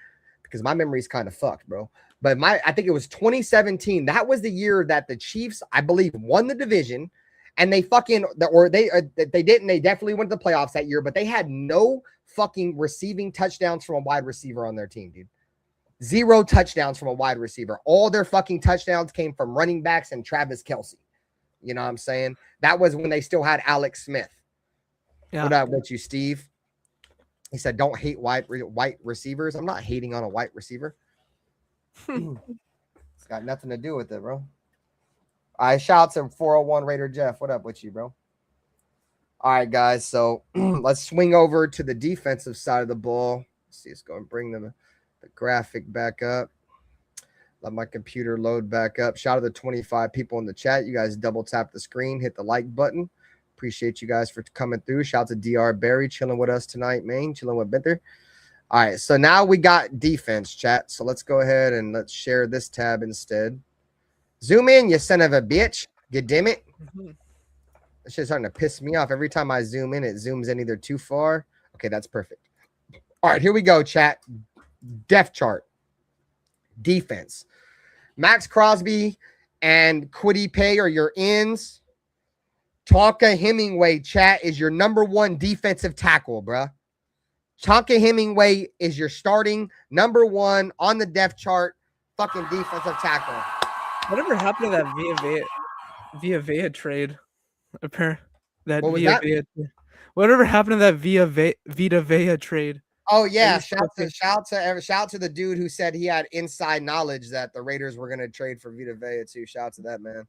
because my memory is kind of fucked, bro. But I think it was 2017. That was the year that the Chiefs, I believe, won the division. And they definitely went to the playoffs that year, but they had no fucking receiving touchdowns from a wide receiver on their team, dude. 0 touchdowns from a wide receiver. All their fucking touchdowns came from running backs and Travis Kelce. You know what I'm saying? That was when they still had Alex Smith. Yeah. What up with you, Steve? He said, don't hate white receivers. I'm not hating on a white receiver. It's got nothing to do with it, bro. I shout to 401 Raider Jeff. What up with you, bro? All right, guys. So let's swing over to the defensive side of the ball. Let's see, it's going to bring the graphic back up. Let my computer load back up. Shout out to 25 people in the chat. You guys double tap the screen, hit the like button. Appreciate you guys for coming through. Shout out to DR Barry chilling with us tonight, man. Chilling with Binther. All right, so now we got defense, chat. So let's go ahead and let's share this tab instead. Zoom in, you son of a bitch. God damn it. This shit's starting to piss me off. Every time I zoom in, it zooms in either too far. Okay, that's perfect. All right, here we go, chat. Depth chart. Defense. Maxx Crosby and Kwity Paye are your ends. Tonka Hemingway, chat, is your number one defensive tackle, bruh. Tonka Hemingway is your starting number one on the depth chart fucking defensive tackle. Whatever happened to that Via Vea trade? Apparently, whatever happened to that Vita Vea trade? Oh yeah, shout to the dude who said he had inside knowledge that the Raiders were gonna trade for Vita Vea too. Shout out to that man.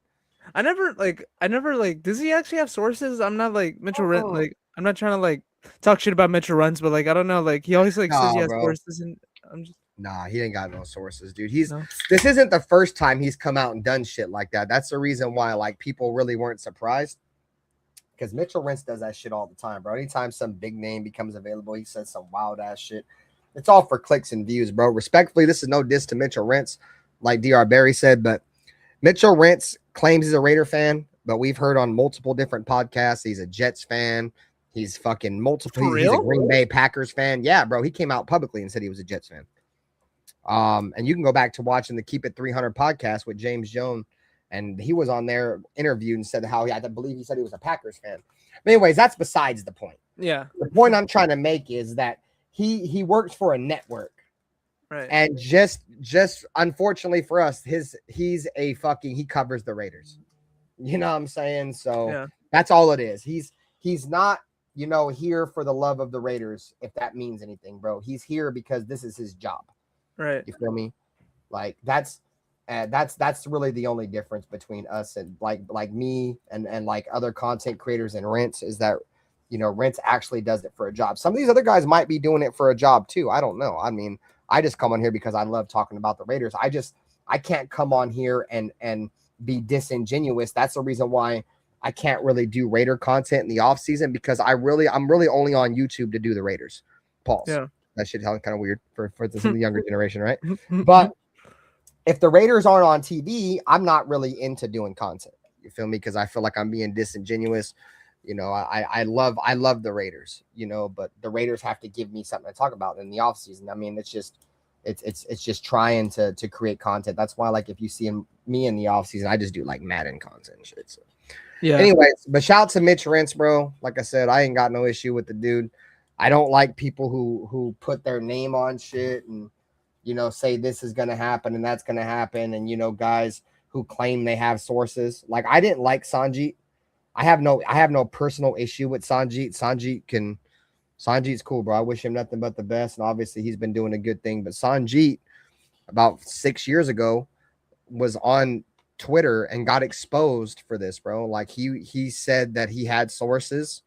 I never does he actually have sources? I'm not like Mitchell Rent, like I'm not trying to like talk shit about Mitchell Runs, but like I don't know, like he always like says he has sources, and I'm just he ain't got no sources, dude. This isn't the first time he's come out and done shit like that. That's the reason why like people really weren't surprised. Because Mitchell Rentz does that shit all the time, bro. Anytime some big name becomes available, he says some wild ass shit. It's all for clicks and views, bro. Respectfully, this is no diss to Mitchell Rentz, like DR Barry said, but Mitchell Rentz claims he's a Raider fan, but we've heard on multiple different podcasts he's a Jets fan. He's fucking multiple. He's a Green Bay Packers fan. Yeah, bro. He came out publicly and said he was a Jets fan. And you can go back to watching the Keep It 300 podcast with James Jones. And he was on there interviewed and said how I believe he said he was a Packers fan. But anyways, that's besides the point. Yeah. The point I'm trying to make is that he works for a network. Right. And just unfortunately for us, he covers the Raiders. You know what I'm saying? So that's all it is. He's not, here for the love of the Raiders, if that means anything, bro. He's here because this is his job. Right. You feel me? Like that's really the only difference between us and like me and like other content creators and Rentz is that, Rentz actually does it for a job. Some of these other guys might be doing it for a job too. I don't know. I mean, I just come on here because I love talking about the Raiders. I can't come on here and be disingenuous. That's the reason why I can't really do Raider content in the off season because I'm really only on YouTube to do the Raiders. Pause. Yeah. That shit sounds kind of weird for the younger generation, right? But if the Raiders aren't on TV, I'm not really into doing content. You feel me? Because I feel like I'm being disingenuous. I love the Raiders, but the Raiders have to give me something to talk about in the offseason. I mean, it's just trying to create content. That's why, like, if you see me in the offseason, I just do like Madden content and shit. So yeah. Anyways, but shout out to Mitch Rentz, bro. Like I said, I ain't got no issue with the dude. I don't like people who put their name on shit and say this is gonna happen and that's gonna happen, and guys who claim they have sources. Like, I didn't like Sanjeet. I have no personal issue with Sanjeet. Sanjeet can Sanjeet's cool, bro. I wish him nothing but the best. And obviously he's been doing a good thing. But Sanjeet, about 6 years ago, was on Twitter and got exposed for this, bro. Like he said that he had sources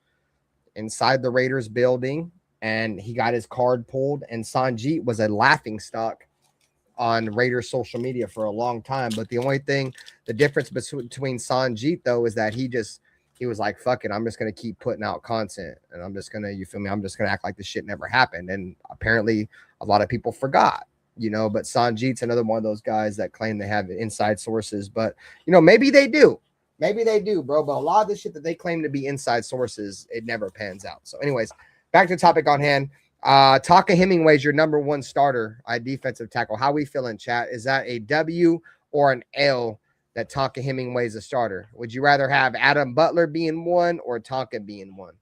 inside the Raiders building and he got his card pulled. And Sanjeet was a laughing stock on Raiders social media for a long time. But the difference between Sanjeet though is that he was like, fuck it, I'm just gonna keep putting out content and I'm just gonna, you feel me, I'm just gonna act like this shit never happened. And apparently a lot of people forgot, but Sanjeet's another one of those guys that claim they have inside sources, but maybe they do, bro. But a lot of the shit that they claim to be inside sources, it never pans out. So anyways, back to the topic on hand. Taka Hemingway is your number one starter at defensive tackle. How we feeling, chat? Is that a W or an L that Taka Hemingway is a starter? Would you rather have Adam Butler being one or Taka being one?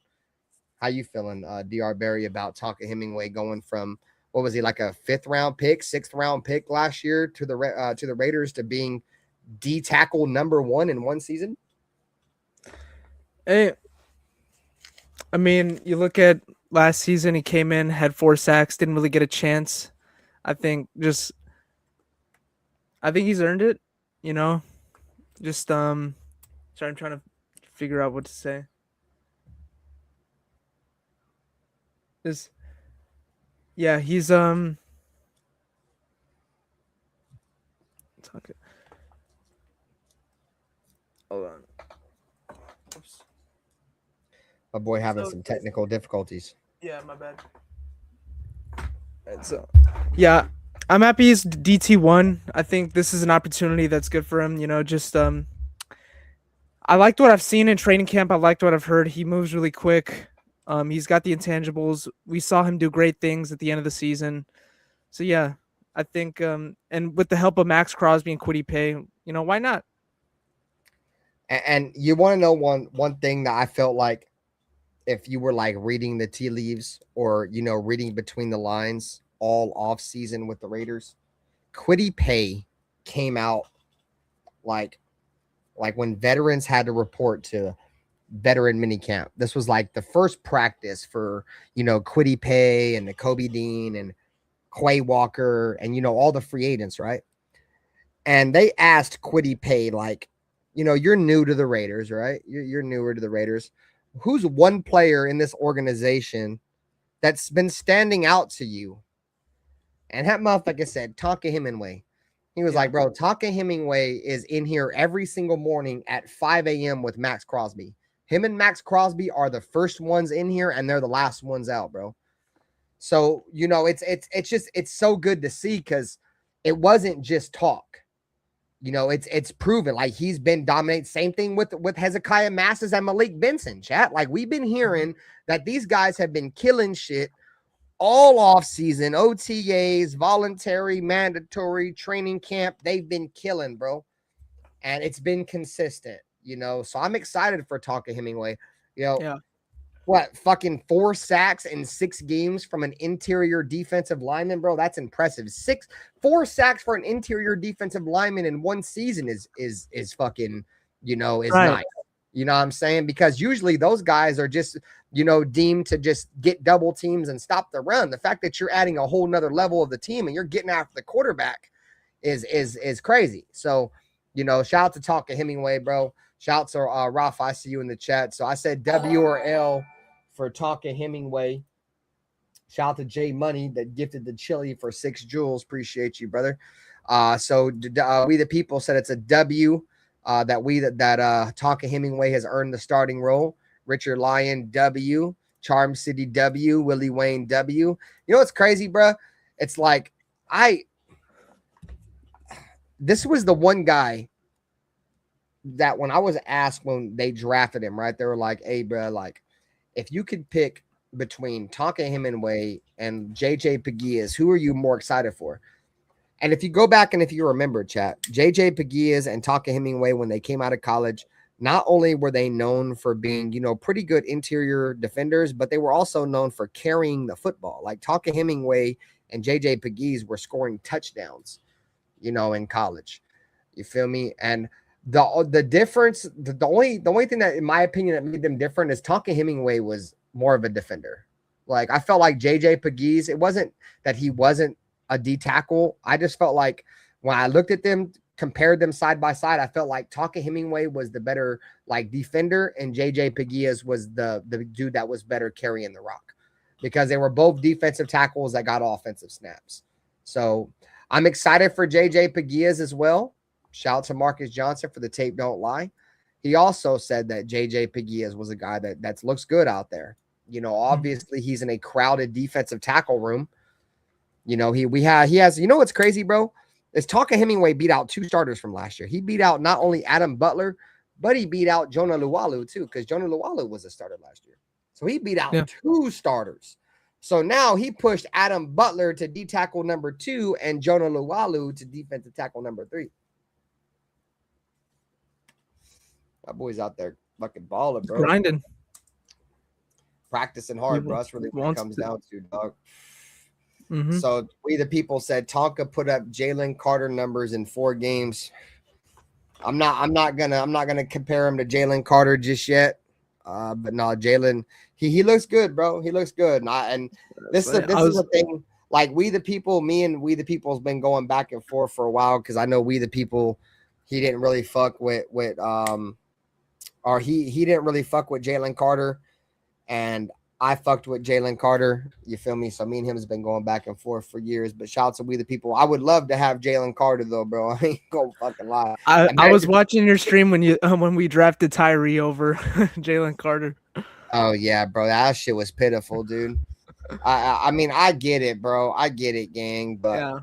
How you feeling, DR Barry, about Taka Hemingway going from, what was he, like a 6th-round pick last year to the Raiders to being D tackle number one in one season? Hey, I mean, you look at last season, he came in, had 4 sacks, didn't really get a chance. I think he's earned it, sorry, I'm trying to figure out what to say. He's hold on. Oops. My boy having some technical difficulties. Yeah, my bad. So, yeah, I'm happy he's DT1. I think this is an opportunity that's good for him. I liked what I've seen in training camp. I liked what I've heard. He moves really quick. He's got the intangibles. We saw him do great things at the end of the season. So yeah, I think, and with the help of Maxx Crosby and Kwity Paye, why not? And you want to know one thing that I felt like, if you were like reading the tea leaves or, reading between the lines all off season with the Raiders, Kwity Paye came out like when veterans had to report to veteran minicamp. This was like the first practice for, Kwity Paye and Nakobe Dean and Quay Walker and, all the free agents, right? And they asked Kwity Paye, like, you're new to the Raiders, right? You're newer to the Raiders. Who's one player in this organization that's been standing out to you? And that motherfucker said, Taka Hemingway. He was like, bro, Taka Hemingway is in here every single morning at 5 a.m. with Maxx Crosby. Him and Maxx Crosby are the first ones in here, and they're the last ones out, bro. So, it's so good to see, because it wasn't just talk. It's proven. Like, he's been dominating. Same thing with Hezekiah Masses and Malik Benson, chat. Like, we've been hearing that these guys have been killing shit all off season, OTAs, voluntary, mandatory, training camp. They've been killing, bro. And it's been consistent, So I'm excited for Taka Hemingway. Yeah. What, fucking 4 sacks in 6 games from an interior defensive lineman, bro? That's impressive. 4 sacks for an interior defensive lineman in one season is fucking, is right. Nice. You know what I'm saying? Because usually those guys are just, deemed to just get double teams and stop the run. The fact that you're adding a whole nother level of the team and you're getting after the quarterback is crazy. So, shout out to Taka Hemingway, bro. Shout out to Ralph. I see you in the chat. So I said W or L for Taka Hemingway. Shout out to Jay Money that gifted the chili for 6 jewels. Appreciate you, brother. So we the people said it's a W. That Taka Hemingway has earned the starting role. Richard Lyon W. Charm City W. Willie Wayne W. What's crazy, bro? It's like this was the one guy that when I was asked when they drafted him, right, they were like, hey, bro, like, if you could pick between Taka Hemingway and JJ Peguillas, who are you more excited for? And if you go back and if you remember, chat, JJ Peguillas and Taka Hemingway, when they came out of college, not only were they known for being, pretty good interior defenders, but they were also known for carrying the football. Like Taka Hemingway and JJ Peguillas were scoring touchdowns, in college. You feel me? And the difference, the only thing that, in my opinion, that made them different is Taka Hemingway was more of a defender. Like, I felt like JJ Pegues, it wasn't that he wasn't a D tackle. I just felt like when I looked at them, compared them side by side, I felt like Tonka Hemingway was the better like defender, and JJ Pegues was the dude that was better carrying the rock, because they were both defensive tackles that got offensive snaps. So I'm excited for JJ Pegues as well. Shout out to Marcus Johnson for the tape don't lie. He also said that JJ Pegues was a guy that looks good out there. You know, obviously he's in a crowded defensive tackle room. You know, he has, you know what's crazy, bro? Is Tonka Hemingway beat out 2 starters from last year. He beat out not only Adam Butler, but he beat out Jonah Luwalu too, because Jonah Luwalu was a starter last year. So he beat out 2 starters. So now he pushed Adam Butler to D tackle number 2 and Jonah Luwalu to defensive tackle number 3. That boy's out there fucking balling, bro. Grinding. Practicing hard, bro. That's really what it comes down to, dog. So we the people said Tonka put up Jalen Carter numbers in 4 games. I'm not gonna compare him to Jalen Carter just yet. But no, Jalen, he looks good, bro. He looks good. And this is the thing. Like, we the people, me and we the people has been going back and forth for a while, because I know we the people, he didn't really fuck with or he didn't really fuck with Jalen Carter, and I fucked with Jalen Carter. You feel me? So me and him has been going back and forth for years. But shout out to we the people. I would love to have Jalen Carter though, bro. I ain't gonna fucking lie. I was watching your stream when we drafted Tyree over Jalen Carter. Oh yeah, bro. That shit was pitiful, dude. I mean, I get it, bro. I get it, gang. But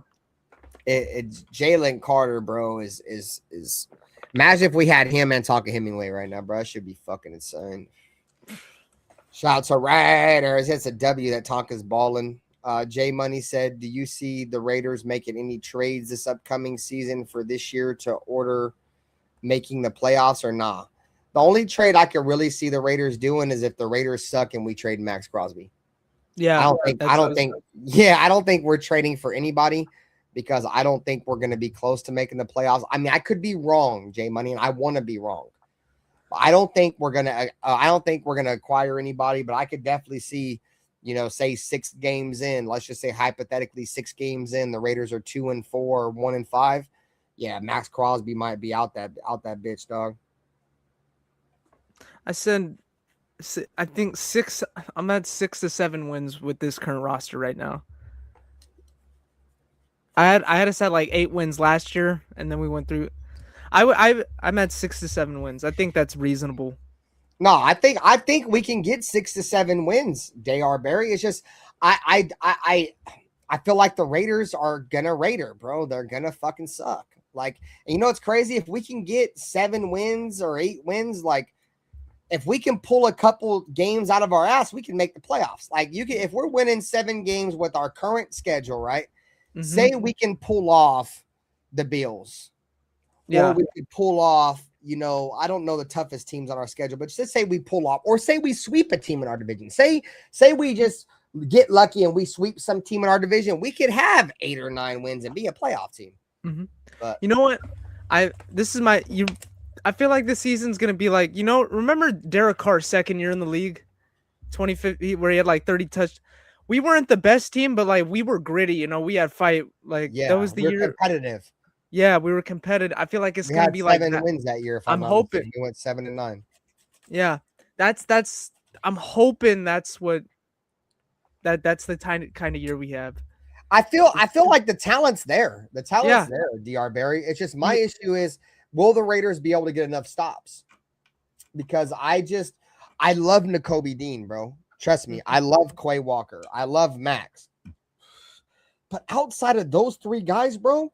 it's Jalen Carter, bro, is imagine if we had him and Tonka Hemingway right now, bro. That should be fucking insane. Shout out to Raiders. It's a W that Tonka's balling. J Money said, do you see the Raiders making any trades this upcoming season for this year to order making the playoffs or nah? The only trade I could really see the Raiders doing is if the Raiders suck and we trade Maxx Crosby. Yeah. I don't think we're trading for anybody, because I don't think we're going to be close to making the playoffs. I mean, I could be wrong, J Money, and I want to be wrong. I don't think we're gonna acquire anybody, but I could definitely see, you know, say 6 games in. Let's just say hypothetically 6 games in, the Raiders are 2-4 or 1-5. Yeah, Maxx Crosby might be out that bitch, dog. I said, I think 6. I'm at 6 to 7 wins with this current roster right now. I had us at like 8 wins last year, and then we went through. I'm at 6 to 7 wins. I think that's reasonable. No, I think we can get 6 to 7 wins, J.R. Barry. It's just I feel like the Raiders are gonna Raider, bro. They're gonna fucking suck. Like, and you know what's crazy? If we can get 7 wins or 8 wins, like if we can pull a couple games out of our ass, we can make the playoffs. Like, you can, if we're winning 7 games with our current schedule, right? Say we can pull off the Bills. Yeah. Or we could pull off, you know, I don't know the toughest teams on our schedule, but just say we pull off, or say we sweep a team in our division. Say we just get lucky and we sweep some team in our division. We could have 8 or 9 wins and be a playoff team. But you know what? I feel like this season's gonna be like, you know, remember Derek Carr's second year in the league, 2015, where he had like 30 touch. We weren't the best team, but like we were gritty. You know, we had fight. Like that was the year. Competitive. Yeah, we were competitive. I feel like it's gonna be like 7 wins that year. If I'm hoping we went 7-9. Yeah, that's. I'm hoping that's what. That's the kind of year we have. I feel like the talent's there. The talent's there, DR Barry. It's just my issue is, will the Raiders be able to get enough stops? Because I love Nakobe Dean, bro. Trust me, I love Quay Walker. I love Max. But outside of those 3 guys, bro,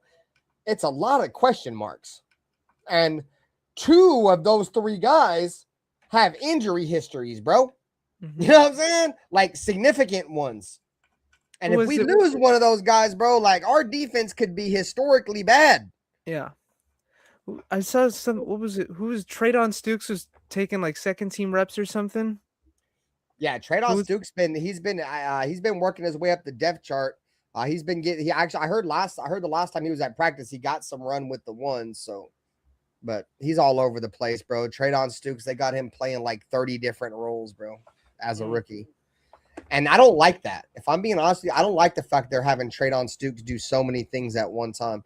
it's a lot of question marks. And 2 of those 3 guys have injury histories, bro. You know what I'm saying? Like significant ones. And if we lose one of those guys, bro, like our defense could be historically bad. Yeah. I saw some, what was it? Who was Traydon Stukes was taking like second team reps or something? Yeah, Traydon Stukes he's been working his way up the depth chart. He's been getting. I heard the last time he was at practice, he got some run with the ones. So, but he's all over the place, bro. Traydon Stukes, they got him playing like 30 different roles, bro, as a rookie. And I don't like that. If I'm being honest with you, I don't like the fact they're having Traydon Stukes do so many things at one time.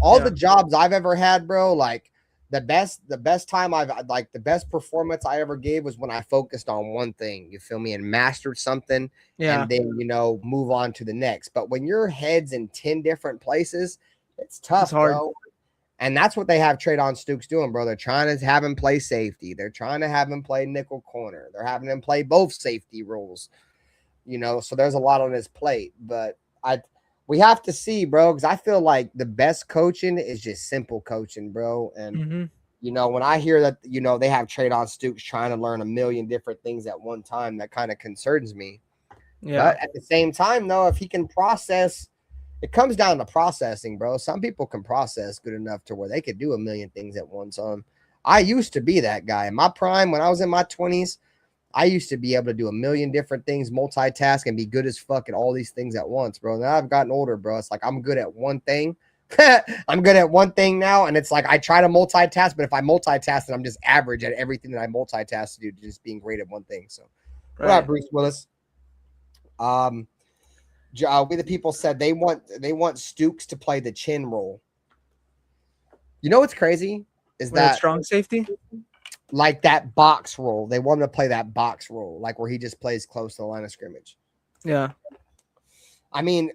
All the jobs I've ever had, bro, like the best time the best performance I ever gave was when I focused on one thing, you feel me, and mastered something and then, move on to the next. But when your head's in 10 different places, it's tough, It's hard. bro. And that's what they have Traydon Stukes doing, bro. They're trying to have him play safety. They're trying to have him play nickel corner. They're having him play both safety roles. So there's a lot on his plate, but we have to see, bro, because I feel like the best coaching is just simple coaching, bro. And when I hear that, they have Traydon Stukes trying to learn a million different things at one time, that kind of concerns me. Yeah. But at the same time, though, if he can process, it comes down to processing, bro. Some people can process good enough to where they could do a million things at one time. I used to be that guy in my prime when I was in my 20s. I used to be able to do a million different things, multitask, and be good as fuck at all these things at once, bro. Now I've gotten older, bro. It's like I'm good at one thing. I'm good at one thing now, and it's like I try to multitask, but if I multitask, then I'm just average at everything that I multitask to do, just being great at one thing. So, what up, Bruce Willis? We the people said they want Stukes to play the chin role. You know what's crazy is that strong safety. Like that box role. They want him to play that box role, like where he just plays close to the line of scrimmage. Yeah. I mean,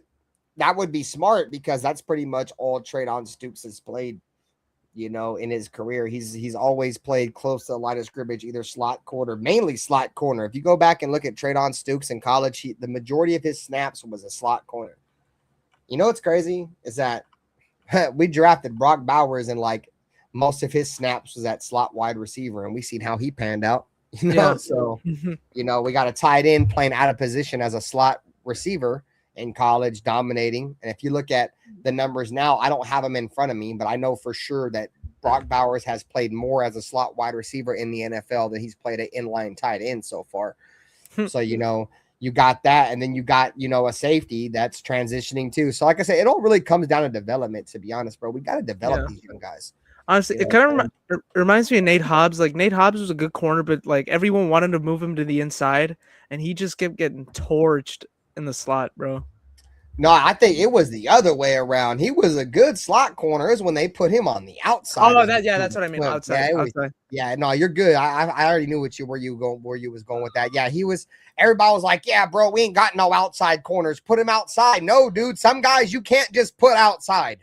that would be smart because that's pretty much all Traydon Stukes has played, in his career. He's always played close to the line of scrimmage, either slot corner, mainly slot corner. If you go back and look at Traydon Stukes in college, the majority of his snaps was a slot corner. You know what's crazy is that we drafted Brock Bowers and most of his snaps was at slot wide receiver, and we seen how he panned out. So we got a tight end playing out of position as a slot receiver in college, dominating. And if you look at the numbers now, I don't have them in front of me, but I know for sure that Brock Bowers has played more as a slot wide receiver in the NFL than he's played an inline tight end so far. So you got that, and then you got a safety that's transitioning too. So like I said, it all really comes down to development. To be honest, bro, we got to develop these young guys. Honestly, it kind of reminds me of Nate Hobbs. Like Nate Hobbs was a good corner, but everyone wanted to move him to the inside, and he just kept getting torched in the slot, bro. No, I think it was the other way around. He was a good slot corner. Is when they put him on the outside. Oh, that's what I mean. Outside. Yeah, no, you're good. I already knew where you was going with that. Yeah, he was. Everybody was like, "Yeah, bro, we ain't got no outside corners. Put him outside." No, dude. Some guys you can't just put outside.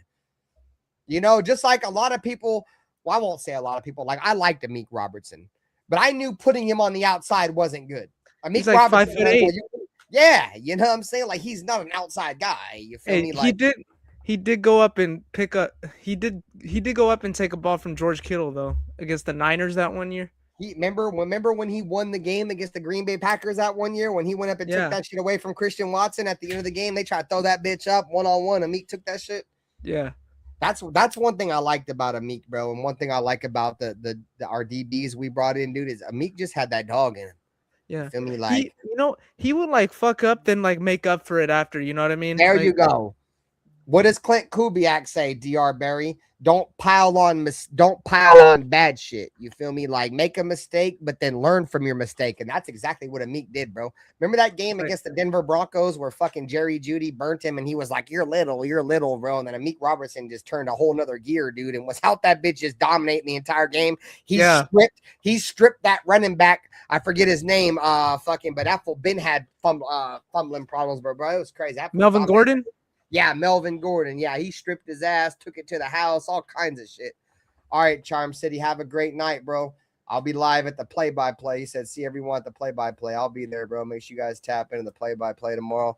Just like a lot of people, well, I won't say a lot of people, I liked Amik Robertson, but I knew putting him on the outside wasn't good. Amik Robertson, 5'8". Yeah, you know what I'm saying? He's not an outside guy. You feel me? He did go up and pick up. He did go up and take a ball from George Kittle though against the Niners that one year. Remember when he won the game against the Green Bay Packers that one year when he went up and took that shit away from Christian Watson at the end of the game? They tried to throw that bitch up one-on-one. Amik took that shit. Yeah. That's one thing I liked about Amik, bro, and one thing I like about the our DBs we brought in, dude, is Amik just had that dog in him. Yeah, feel me? He would fuck up, then make up for it after. You know what I mean? There you go. What does Clint Kubiak say, Dr. Barry? Don't pile on bad shit. You feel me? Make a mistake, but then learn from your mistake. And that's exactly what Amik did, bro. Remember that game against the Denver Broncos where fucking Jerry Jeudy burnt him and he was like, you're little, bro. And then Amik Robertson just turned a whole nother gear, dude, and was out that bitch just dominating the entire game. He stripped that running back. I forget his name. But that fool Ben had fumbling problems, bro. It was crazy. Melvin Gordon? Yeah, Melvin Gordon. Yeah, he stripped his ass, took it to the house, all kinds of shit. All right, Charm City, have a great night, bro. I'll be live at the play-by-play. He said, see everyone at the play-by-play. I'll be there, bro. Make sure you guys tap into the play-by-play tomorrow.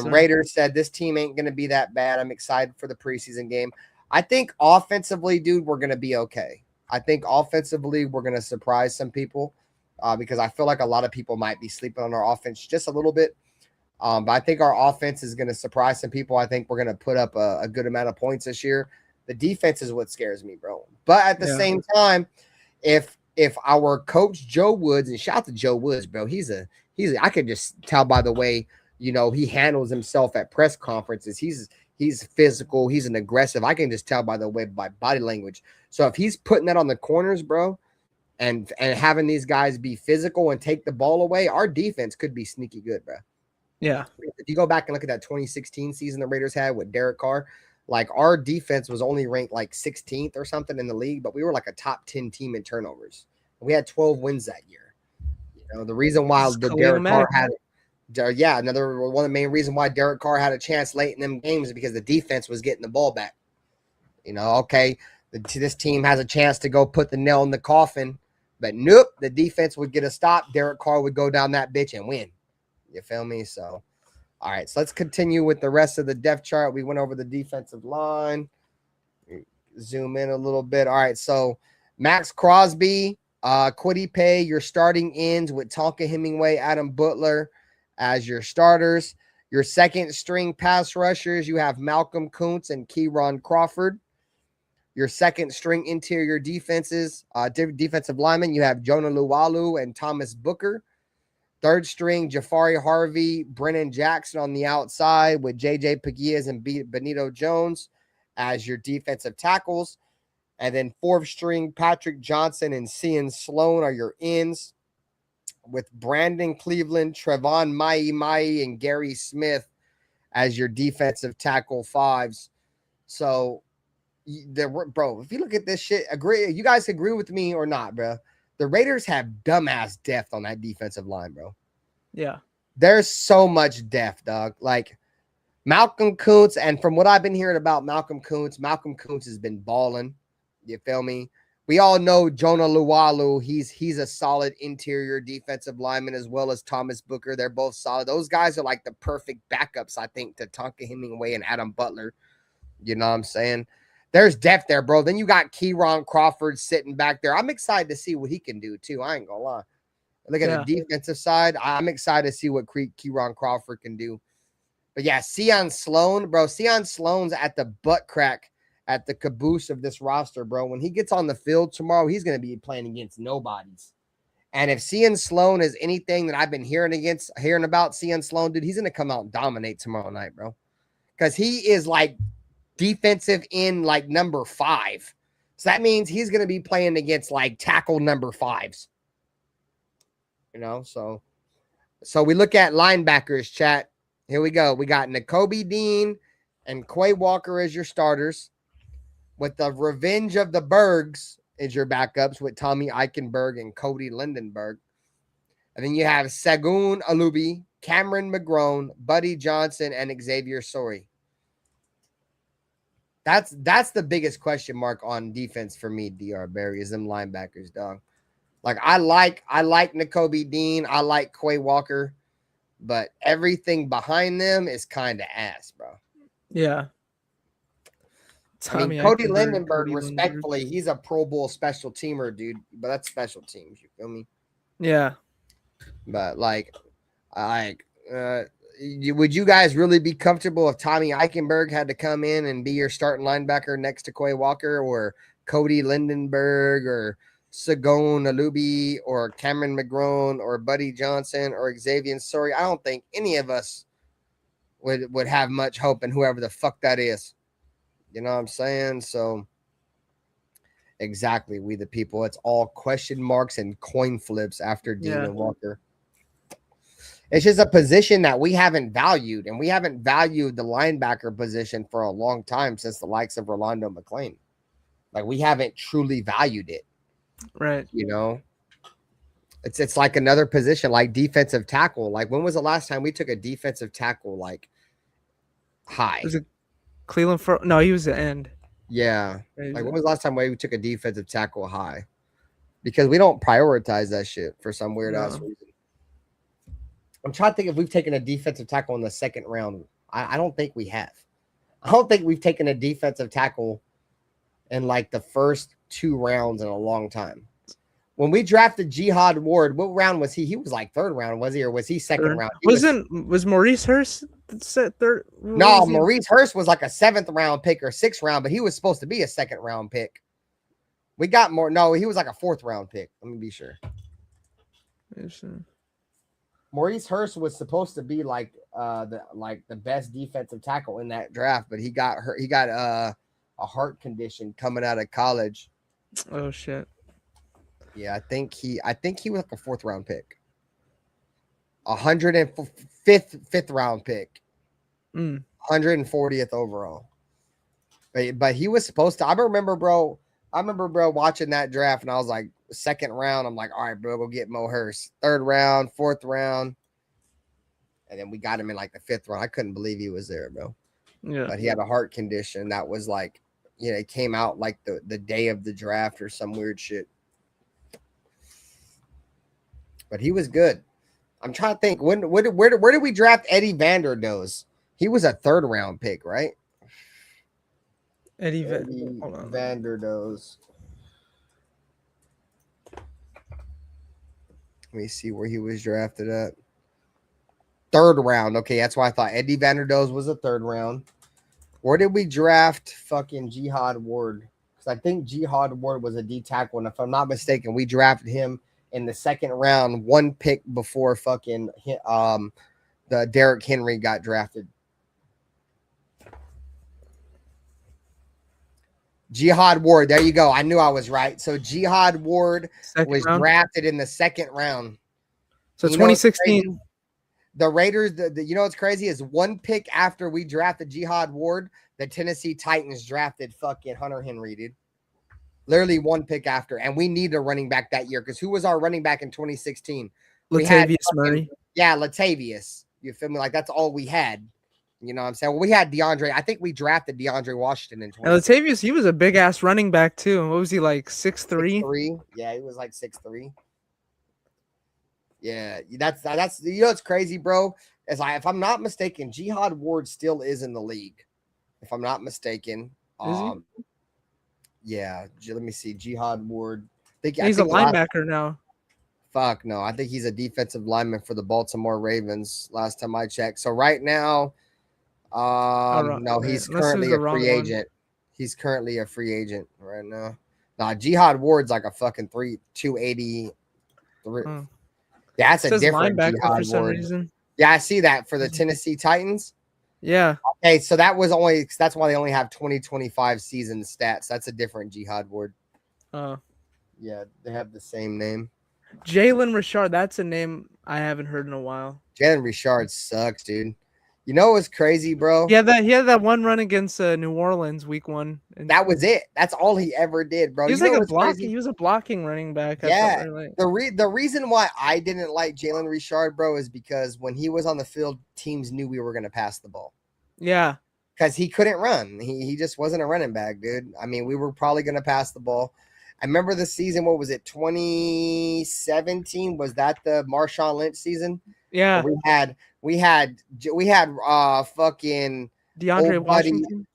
Raiders said, this team ain't going to be that bad. I'm excited for the preseason game. I think offensively, dude, we're going to be okay. I think offensively, we're going to surprise some people because I feel like a lot of people might be sleeping on our offense just a little bit. But I think our offense is going to surprise some people. I think we're going to put up a good amount of points this year. The defense is what scares me, bro. But at the same time, if our coach Joe Woods, and shout out to Joe Woods, bro, he's I can just tell by the way he handles himself at press conferences. He's physical. He's an aggressive. I can just tell by the way by body language. So if he's putting that on the corners, bro, and having these guys be physical and take the ball away, our defense could be sneaky good, bro. Yeah. If you go back and look at that 2016 season the Raiders had with Derek Carr, like our defense was only ranked like 16th or something in the league, but we were like a top 10 team in turnovers. We had 12 wins that year. You know, the reason why the Derek Carr had another one of the main reasons why Derek Carr had a chance late in them games is because the defense was getting the ball back. You know, okay, this team has a chance to go put the nail in the coffin, but nope, the defense would get a stop. Derek Carr would go down that bitch and win. You feel me? So, all right, so let's continue with the rest of the depth chart. We went over the defensive line. Zoom in a little bit. All right, so Maxx Crosby, Kwity Paye, your starting ends with Tonka Hemingway, Adam Butler as your starters. Your second string pass rushers, you have Malcolm Kuntz and Kieron Crawford. Your second string interior defenses, defensive linemen, you have Jonah Luwalu and Thomas Booker. Third string, Jafari Harvey, Brennan Jackson on the outside with J.J. Peguillas and Benito Jones as your defensive tackles. And then fourth string, Patrick Johnson and Cian Sloan are your ends with Brandon Cleveland, Trevon Mai, and Gary Smith as your defensive tackle fives. So, bro, if you look at this shit, you guys agree with me or not, bro? The Raiders have dumbass depth on that defensive line, bro. Yeah. There's so much depth, dog. Like Malcolm Kuntz, and from what I've been hearing about Malcolm Kuntz has been balling. You feel me? We all know Jonah Luwalu. He's a solid interior defensive lineman as well as Thomas Booker. They're both solid. Those guys are like the perfect backups, I think, to Tonka Hemingway and Adam Butler. You know what I'm saying? There's depth there, bro. Then you got Kieron Crawford sitting back there. I'm excited to see what he can do, too. I ain't gonna lie. Look at the defensive side. I'm excited to see what Kieron Crawford can do. But, yeah, Cian Sloan, bro. Cian Sloan's at the butt crack, at the caboose of this roster, bro. When he gets on the field tomorrow, he's going to be playing against nobodies. And if Cian Sloan is anything that I've been hearing about Cian Sloan, dude, he's going to come out and dominate tomorrow night, bro. Because he is like defensive end like number 5. So that means he's going to be playing against like tackle number 5s. You know, so we look at linebackers, chat. Here we go. We got Nakobe Dean and Quay Walker as your starters, with the Revenge of the Bergs as your backups with Tommy Eichenberg and Cody Lindenberg. And then you have Segun Alubi, Cameron McGrone, Buddy Johnson, and Xavier Sori. That's the biggest question mark on defense for me, DR Barry, is them linebackers, dog. Like I like Nakobe Dean, I like Quay Walker, but everything behind them is kind of ass, bro. Yeah. Cody Lindenberg, respectfully, he's a Pro Bowl special teamer, dude. But that's special teams, you feel me? Yeah. But would you guys really be comfortable if Tommy Eichenberg had to come in and be your starting linebacker next to Quay Walker, or Cody Lindenberg, or Segun Alubi, or Cameron McGrone, or Buddy Johnson, or Xavier Sori? I don't think any of us would have much hope in whoever the fuck that is. You know what I'm saying? So, exactly, we the people. It's all question marks and coin flips after Dean and Walker. It's just a position that we haven't valued, and we haven't valued the linebacker position for a long time since the likes of Rolando McClain. Like, we haven't truly valued it. Right. You know? It's like another position, like defensive tackle. Like, when was the last time we took a defensive tackle, like, high? Was it Cleveland? No, he was the end. Yeah. Like, when was the last time we took a defensive tackle high? Because we don't prioritize that shit for some weird-ass reason. I'm trying to think if we've taken a defensive tackle in the second round. I don't think we have. I don't think we've taken a defensive tackle in like the first 2 rounds in a long time. When we drafted Jihad Ward, what round was he? He was like 3rd round, was he? Or was he 2nd round? Was Maurice Hurst third? No, Maurice Hurst was like a 7th round pick or 6th round, but he was supposed to be a 2nd round pick. We got more. No, he was like a 4th round pick. Let me be sure. Maurice Hurst was supposed to be like the best defensive tackle in that draft, but he got hurt. He got a heart condition coming out of college. Oh shit! Yeah, I think he was like a 4th round pick. 105th round pick. 140th overall. But he was supposed to. I remember, bro, watching that draft, and I was like, 2nd round. I'm like, all right, bro, go get Mo Hurst. 3rd round, 4th round. And then we got him in like the 5th round. I couldn't believe he was there, bro. Yeah. But he had a heart condition that was like, it came out like the day of the draft or some weird shit. But he was good. I'm trying to think. Where did we draft Eddie Vanderdoes? He was a 3rd round pick, right? Eddie Vanderdoes. Let me see where he was drafted at. 3rd round. Okay, that's why I thought Eddie Vanderdoes was a 3rd round. Where did we draft fucking Jihad Ward? Because I think Jihad Ward was a D tackle, and if I'm not mistaken, we drafted him in the 2nd round, 1 pick before fucking the Derrick Henry got drafted. Jihad Ward, there you go. I knew I was right. So Jihad Ward was drafted in the 2nd round. So 2016. The Raiders, you know what's crazy is 1 pick after we drafted Jihad Ward, the Tennessee Titans drafted fucking Hunter Henry, dude. Literally 1 pick after, and we needed a running back that year because who was our running back in 2016? Latavius Murray. Yeah, Latavius. You feel me? Like that's all we had. You know what I'm saying? Well, we had DeAndre. I think we drafted DeAndre Washington in 20. And Latavius, he was a big ass running back too. What was he like? 6'3"? 6'3"? Yeah, he was like 6'3". Yeah, that's you know what's crazy, bro? Is if I'm not mistaken, Jihad Ward still is in the league. If I'm not mistaken. Is he? Yeah, let me see. Jihad Ward. He's a linebacker now. Fuck no. I think he's a defensive lineman for the Baltimore Ravens last time I checked. So right now, no, he's currently a free agent. He's currently a free agent right now. Nah, Jihad Ward's like a fucking 280. Yeah, that's a different linebacker Jihad for some Ward. reason. Yeah, I see that for the Tennessee Titans. Yeah. Okay, so that's why they only have 2025 season stats. That's a different Jihad Ward. Yeah, they have the same name. Jalen Richard, that's a name I haven't heard in a while. Jalen Richard sucks, dude. You know what's crazy, bro? Yeah, he had that one run against New Orleans week 1. And that was it. That's all he ever did, bro. He was like a blocking. He was a blocking running back. Yeah. The reason why I didn't like Jalen Richard, bro, is because when he was on the field, teams knew we were going to pass the ball. Yeah. Because he couldn't run. He just wasn't a running back, dude. I mean, we were probably going to pass the ball. I remember the season. What was it? 2017. Was that the Marshawn Lynch season? Yeah. We had fucking DeAndre Washington.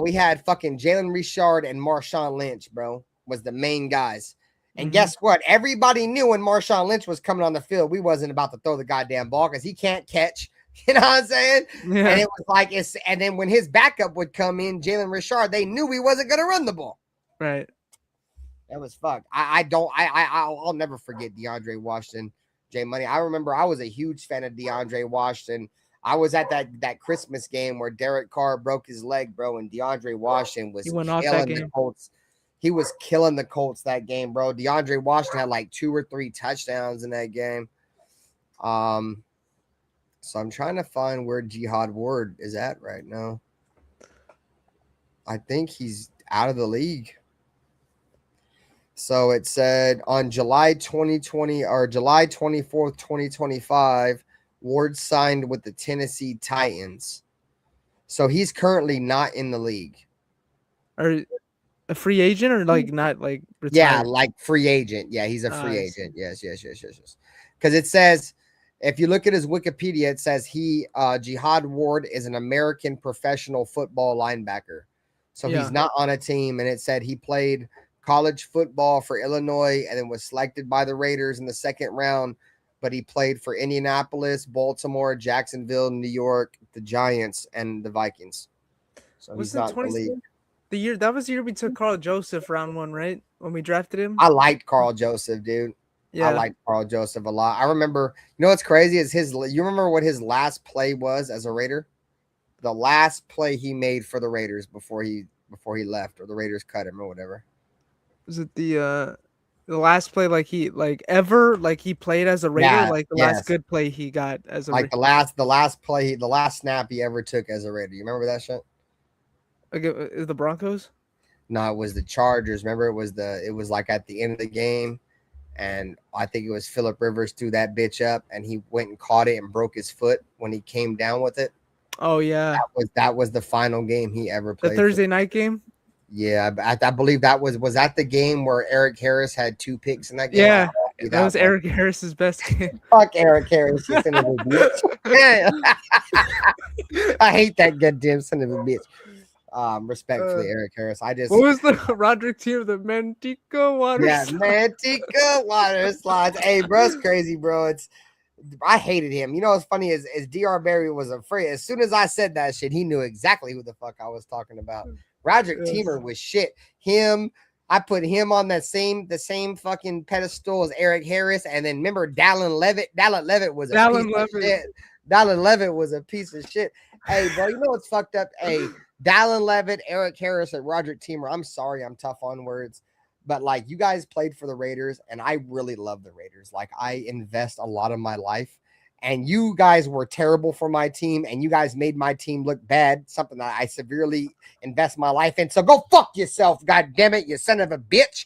We had fucking Jalen Richard and Marshawn Lynch, bro, was the main guys. And guess what? Everybody knew when Marshawn Lynch was coming on the field, we wasn't about to throw the goddamn ball because he can't catch. You know what I'm saying? Yeah. And it was like and then when his backup would come in, Jalen Richard, they knew he wasn't gonna run the ball. Right. That was fucked. I'll never forget DeAndre Washington, J Money. I remember I was a huge fan of DeAndre Washington. I was at that Christmas game where Derek Carr broke his leg, bro, and DeAndre Washington was killing the Colts. He was killing the Colts that game, bro. DeAndre Washington had like 2 or 3 touchdowns in that game. So I'm trying to find where Jihad Ward is at right now. I think he's out of the league. So it said on July 2020 or July 24th, 2025, Ward signed with the Tennessee Titans. So he's currentently not in the league. Or a free agent or like not like retired? Yeah, like free agent. Yeah, he's a free agent. Yes. Because it says, if you look at his Wikipedia, it says Jihad Ward is an American professional football linebacker. So he's not on a team. And it said he played college football for Illinois and then was selected by the Raiders in the 2nd round. But he played for Indianapolis, Baltimore, Jacksonville, New York, the Giants, and the Vikings. So he's not in the league. That was the year we took Carl Joseph round 1, right? When we drafted him. I liked Carl Joseph, dude. Yeah. I liked Carl Joseph a lot. I remember, you know what's crazy is you remember what his last play was as a Raider? The last play he made for the Raiders before he left or the Raiders cut him or whatever. Was it the The last play, like he played as a Raider, Yeah, like the last yes. good play he got as a Like the last play, the last snap he ever took as a Raider. You remember that shit? Is the Broncos? No, it was the Chargers. Remember, it was like at the end of the game, and I think it was Phillip Rivers threw that bitch up, and he went and caught it and broke his foot when he came down with it. Oh yeah, That was the final game he ever the played. Thursday night game. Yeah, I believe that was that the game where Eric Harris had 2 picks in that game? Yeah, that was Eric Harris's best game. Fuck Eric Harris, you son of a bitch. I hate that goddamn son of a bitch. Respectfully, Eric Harris. What was the Roderick team? The Manteca water. Yeah, Manteca water slides. Hey, bro, it's crazy, bro. I hated him. You know what's funny is Dr. Berry was afraid. As soon as I said that shit, he knew exactly who the fuck I was talking about. Roderick Teamer was shit. I put him on the same fucking pedestal as Eric Harris. And then remember Dallin Levitt? Dallin Levitt was a piece of shit. Dallin Levitt was a piece of shit. Hey, bro, you know what's fucked up? Hey, Dallin Levitt, Eric Harris, and Roderick Teamer. I'm sorry, I'm tough on words. But like you guys played for the Raiders, and I really love the Raiders. Like I invest a lot of my life. And you guys were terrible for my team, and you guys made my team look bad, something that I severely invest my life in. So go fuck yourself, god damn it, you son of a bitch.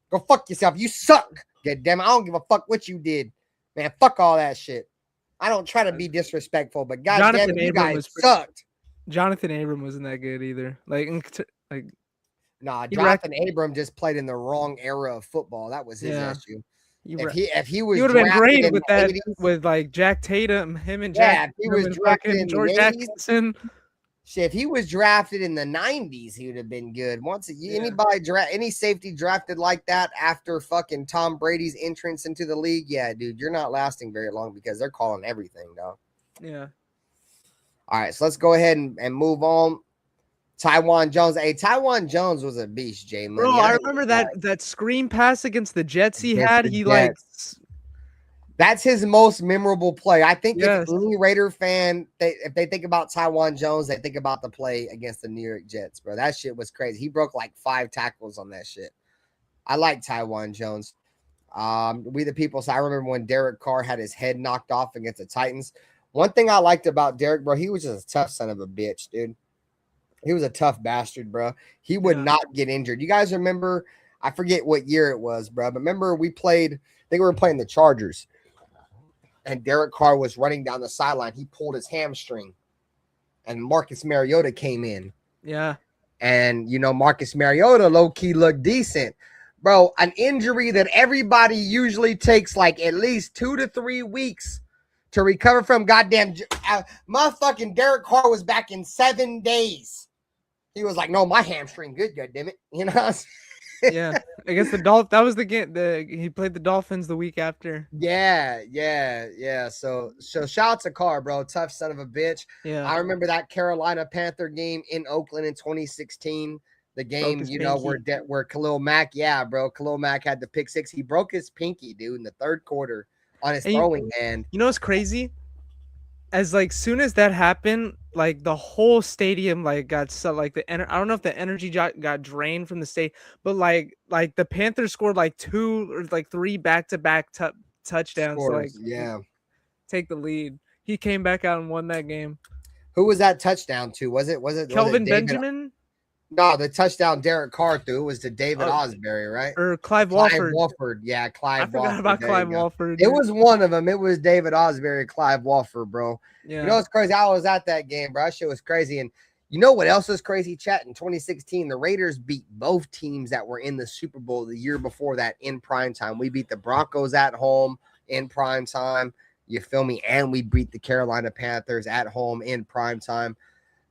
Go fuck yourself. You suck, god damn it. I don't give a fuck what you did. Man, fuck all that shit. I don't try to be disrespectful, but god damn it, you guys sucked. Jonathan Abram wasn't that good either. Nah, Jonathan Abram just played in the wrong era of football. That was his issue. If he would have been great with that 80s, with like Jack Tatum, him and Jack. If he was drafted in George Jackson. Shit, if he was drafted in the 90s, he would have been good. Any safety drafted like that after fucking Tom Brady's entrance into the league, yeah, dude, you're not lasting very long because they're calling everything, though. Yeah. All right, so let's go ahead and move on. Taiwan Jones. Hey, Taiwan Jones was a beast, Jay. Bro, I remember that screen pass against the Jets he had. That's his most memorable play. I think if any Raider fan, if they think about Taiwan Jones, they think about the play against the New York Jets, bro. That shit was crazy. He broke like 5 tackles on that shit. I like Taiwan Jones. We the people. So I remember when Derek Carr had his head knocked off against the Titans. One thing I liked about Derek, bro, he was just a tough son of a bitch, dude. He was a tough bastard, bro. He would not get injured. You guys remember? I forget what year it was, bro. But remember we played. I think we were playing the Chargers, and Derek Carr was running down the sideline. He pulled his hamstring, and Marcus Mariota came in. Yeah, and Marcus Mariota low key looked decent, bro. An injury that everybody usually takes like at least 2 to 3 weeks to recover from. Goddamn, motherfucking Derek Carr was back in 7 days. He was like, no, my hamstring good, goddammit. You know what I'm saying? Yeah. Against the Dolphins. That was the game. He played the Dolphins the week after. Yeah. So shout out to Carr, bro. Tough son of a bitch. Yeah. I remember that Carolina Panther game in Oakland in 2016. The game, where Khalil Mack, Khalil Mack had the pick 6. He broke his pinky, dude, in the 3rd quarter on his throwing hand. You know what's crazy? As soon as that happened, the whole stadium got so I don't know if the energy got drained from the state, but the Panthers scored 2 or 3 back-to-back touchdowns to take the lead. He came back out and won that game. Who was that touchdown to? Was it Kelvin Benjamin? No, the touchdown Derek Carr threw was to David Osbury, right? Or Clive Walford. Yeah, Clive Walford. I forgot about Clive Walford. It was one of them. It was David Osbury, Clive Walford, bro. Yeah. You know what's crazy? I was at that game, bro. That shit was crazy. And you know what else was crazy, chat? In 2016, the Raiders beat both teams that were in the Super Bowl the year before that in prime time. We beat the Broncos at home in prime time. You feel me? And we beat the Carolina Panthers at home in prime time.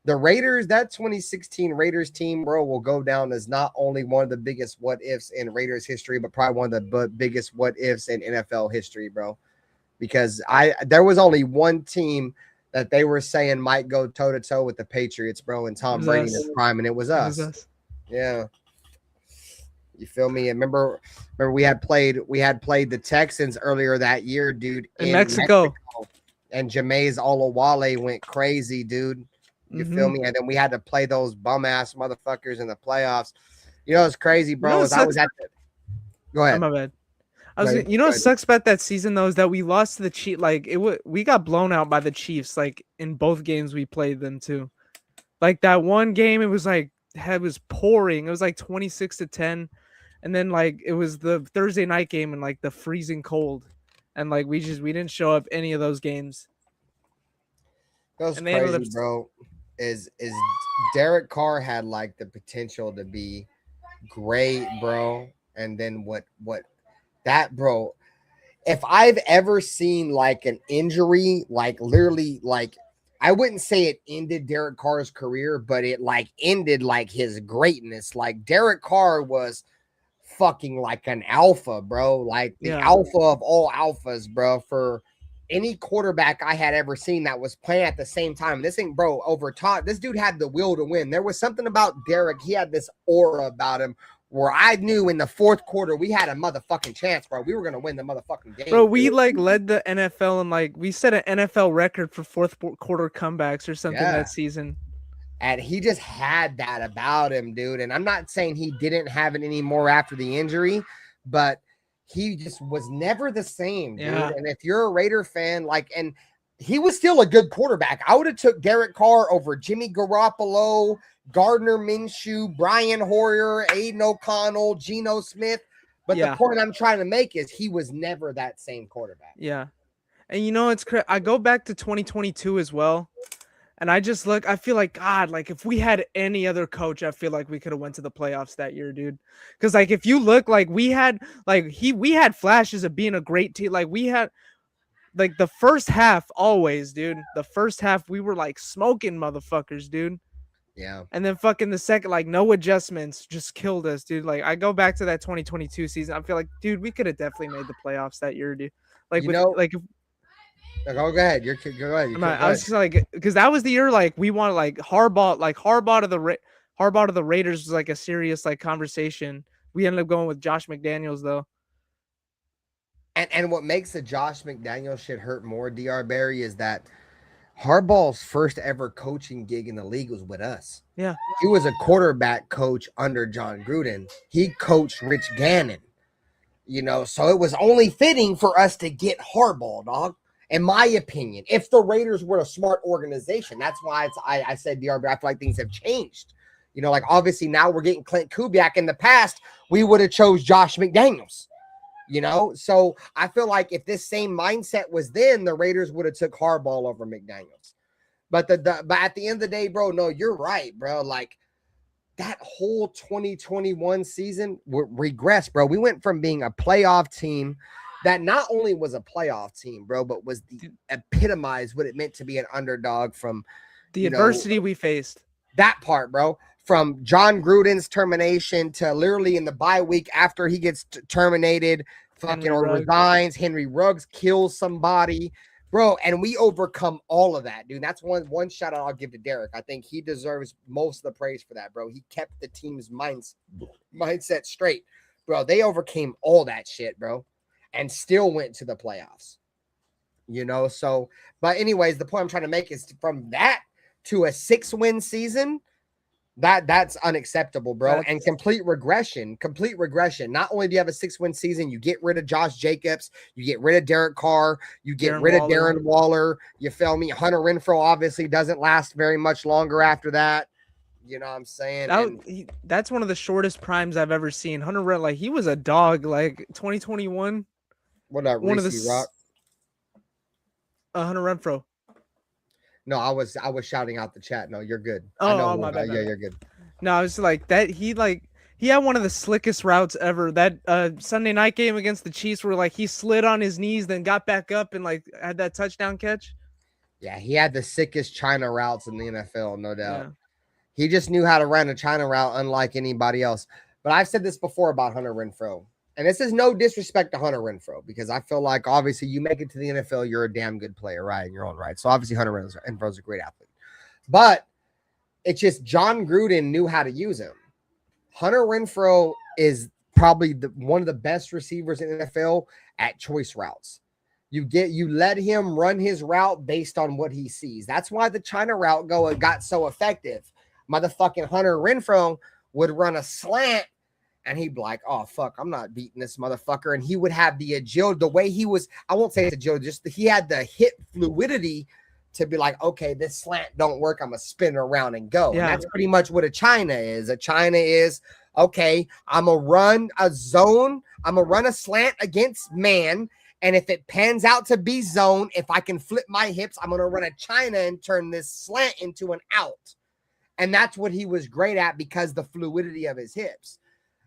The Raiders, that 2016 Raiders team, bro, will go down as not only one of the biggest what-ifs in Raiders history, but probably one of the biggest what-ifs in NFL history, bro. Because there was only one team that they were saying might go toe-to-toe with the Patriots, bro, and Tom Brady in his prime, and it was us. Yeah. You feel me? And remember we had played the Texans earlier that year, dude, in Mexico. And Jameis Olawale went crazy, dude. You feel me? And then we had to play those bum ass motherfuckers in the playoffs. You know, it's crazy, bro. Go ahead. My bad. Right. You know Go what ahead. sucks about that season though is that we lost to the Chiefs. Like we got blown out by the Chiefs. Like in both games we played them too. Like that one game, it was like it was pouring. It was like 26-10, and then like it was the Thursday night game and like the freezing cold, and like we didn't show up any of those games. Goes And they ended crazy, up bro. Is Derek Carr had like the potential to be great, bro. And then what that, bro, if I've ever seen like an injury, like literally, like I wouldn't say it ended Derek Carr's career, but it like ended like his greatness. Like Derek Carr was fucking like an alpha, bro. Like the Yeah. alpha of all alphas, bro. For any quarterback I had ever seen that was playing at the same time. This ain't, bro, over top. This dude had the will to win. There was something about Derek. He had this aura about him where I knew in the fourth quarter we had a motherfucking chance, bro. We were gonna win the motherfucking game. Bro, we like led the NFL and like we set an NFL record for fourth quarter comebacks or something that season. And he just had that about him, dude. And I'm not saying he didn't have it anymore after the injury, but he just was never the same, dude. Yeah. And if you're a Raider fan, like, and he was still a good quarterback. I would have took Derek Carr over Jimmy Garoppolo, Gardner Minshew, Brian Hoyer, Aiden O'Connell, Geno Smith. But the point I'm trying to make is he was never that same quarterback. Yeah. And you know, it's crazy. I go back to 2022 as well. And I just look, I feel like, God, like if we had any other coach, I feel like we could have went to the playoffs that year, dude. Because like if you look, like we had flashes of being a great team. Like we had like the first half always, dude. The first half we were like smoking motherfuckers, dude. Yeah. And then fucking the second, like no adjustments, just killed us, dude. Like I go back to that 2022 season. I feel like, dude, we could have definitely made the playoffs that year, dude. Like, go ahead. Go ahead. I was just like, because that was the year like we wanted like Harbaugh to the Raiders was like a serious like conversation. We ended up going with Josh McDaniels though. And what makes the Josh McDaniels shit hurt more, DR Barry, is that Harbaugh's first ever coaching gig in the league was with us. Yeah, he was a quarterback coach under John Gruden. He coached Rich Gannon. You know, so it was only fitting for us to get Harbaugh, dog. In my opinion, if the Raiders were a smart organization, that's why I said DRB. I feel like things have changed. You know, like obviously now we're getting Clint Kubiak. In the past, we would have chose Josh McDaniels. You know, so I feel like if this same mindset was then, the Raiders would have took Harbaugh over McDaniels. But but at the end of the day, bro, no, you're right, bro. Like that whole 2021 season regressed, bro. We went from being a playoff team that not only was a playoff team, bro, but was the epitomized what it meant to be an underdog from the adversity we faced. That part, bro. From John Gruden's termination to literally in the bye week after he gets terminated, resigns, Henry Ruggs kills somebody, bro. And we overcome all of that, dude. That's one shout out I'll give to Derek. I think he deserves most of the praise for that, bro. He kept the team's mindset straight, bro. They overcame all that shit, bro, and still went to the playoffs, you know? So, but anyways, the point I'm trying to make is from that to a 6-win season, that's unacceptable, bro. And complete regression. Not only do you have a 6-win season, you get rid of Josh Jacobs, you get rid of Derek Carr, you get rid of Darren Waller, you feel me? Hunter Renfrow obviously doesn't last very much longer after that. You know what I'm saying? That's one of the shortest primes I've ever seen. Hunter Renfrow, like he was a dog, like 2021. What about Reese Rock? Hunter Renfrow. No, I was shouting out the chat. No, you're good. My bad. Yeah, you're good. No, I was like that. He had one of the slickest routes ever. That Sunday night game against the Chiefs, where like he slid on his knees, then got back up and like had that touchdown catch. Yeah, he had the sickest China routes in the NFL, no doubt. Yeah. He just knew how to run a China route unlike anybody else. But I've said this before about Hunter Renfrow. And this is no disrespect to Hunter Renfrow, because I feel like obviously you make it to the NFL, you're a damn good player, right? In your own right. So obviously Hunter Renfrow's a great athlete. But it's just John Gruden knew how to use him. Hunter Renfrow is probably one of the best receivers in the NFL at choice routes. You let him run his route based on what he sees. That's why the China route got so effective. Motherfucking Hunter Renfrow would run a slant and he'd be like, oh, fuck, I'm not beating this motherfucker. And he would have the agility, the way he was, I won't say it's agility, just he had the hip fluidity to be like, okay, this slant don't work. I'm going to spin around and go. Yeah. And that's pretty much what a China is. A China is, okay, I'm going to run a zone. I'm going to run a slant against man. And if it pans out to be zone, if I can flip my hips, I'm going to run a China and turn this slant into an out. And that's what he was great at because the fluidity of his hips.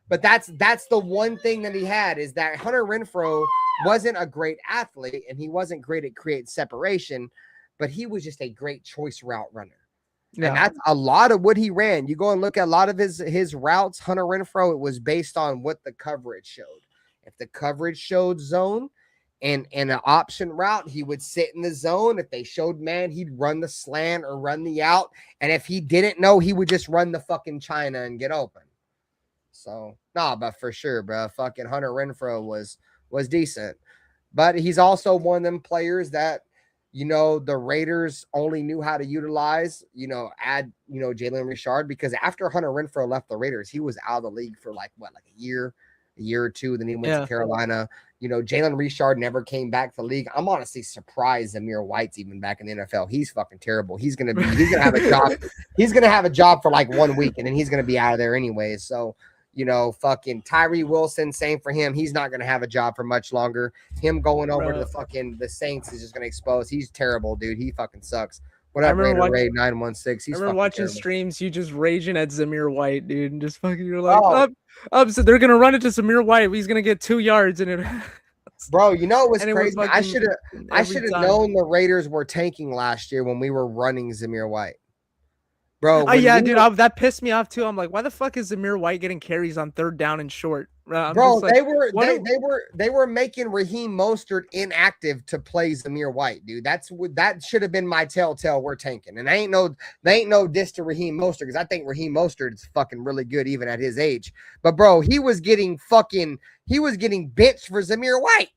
But that's the one thing that he had is that Hunter Renfrow wasn't a great athlete and he wasn't great at creating separation, but he was just a great choice route runner. Yeah. And that's a lot of what he ran. You go and look at a lot of his routes, Hunter Renfrow, it was based on what the coverage showed. If the coverage showed zone and an option route, he would sit in the zone. If they showed man, he'd run the slant or run the out. And if he didn't know, he would just run the fucking China and get open. So, but for sure, bro, fucking Hunter Renfrow was decent. But he's also one of them players that, the Raiders only knew how to utilize, add, Jalen Richard, because after Hunter Renfrow left the Raiders, he was out of the league for like a year or two. Then he went to Carolina. Jalen Richard never came back to the league. I'm honestly surprised Zamir White's even back in the NFL. He's fucking terrible. He's gonna have a job. He's gonna have a job for like 1 week, and then he's gonna be out of there anyways. So, fucking Tyree Wilson, same for him. He's not gonna have a job for much longer. Him going over to the Saints is just gonna expose. He's terrible, dude. He fucking sucks. What up, Raider Ray 916? I remember watching streams, you just raging at Zamir White, dude, and just fucking you're like, so they're gonna run it to Zamir White. He's gonna get 2 yards in it. Bro, it was crazy. I should have known the Raiders were tanking last year when we were running Zamir White. Bro, dude, that pissed me off too. I'm like, why the fuck is Zamir White getting carries on 3rd down and short? Bro, they were making Raheem Mostert inactive to play Zamir White, dude. That should have been my telltale. We're tanking, and they ain't no diss to Raheem Mostert because I think Raheem Mostert is fucking really good even at his age. But bro, he was getting benched for Zamir White.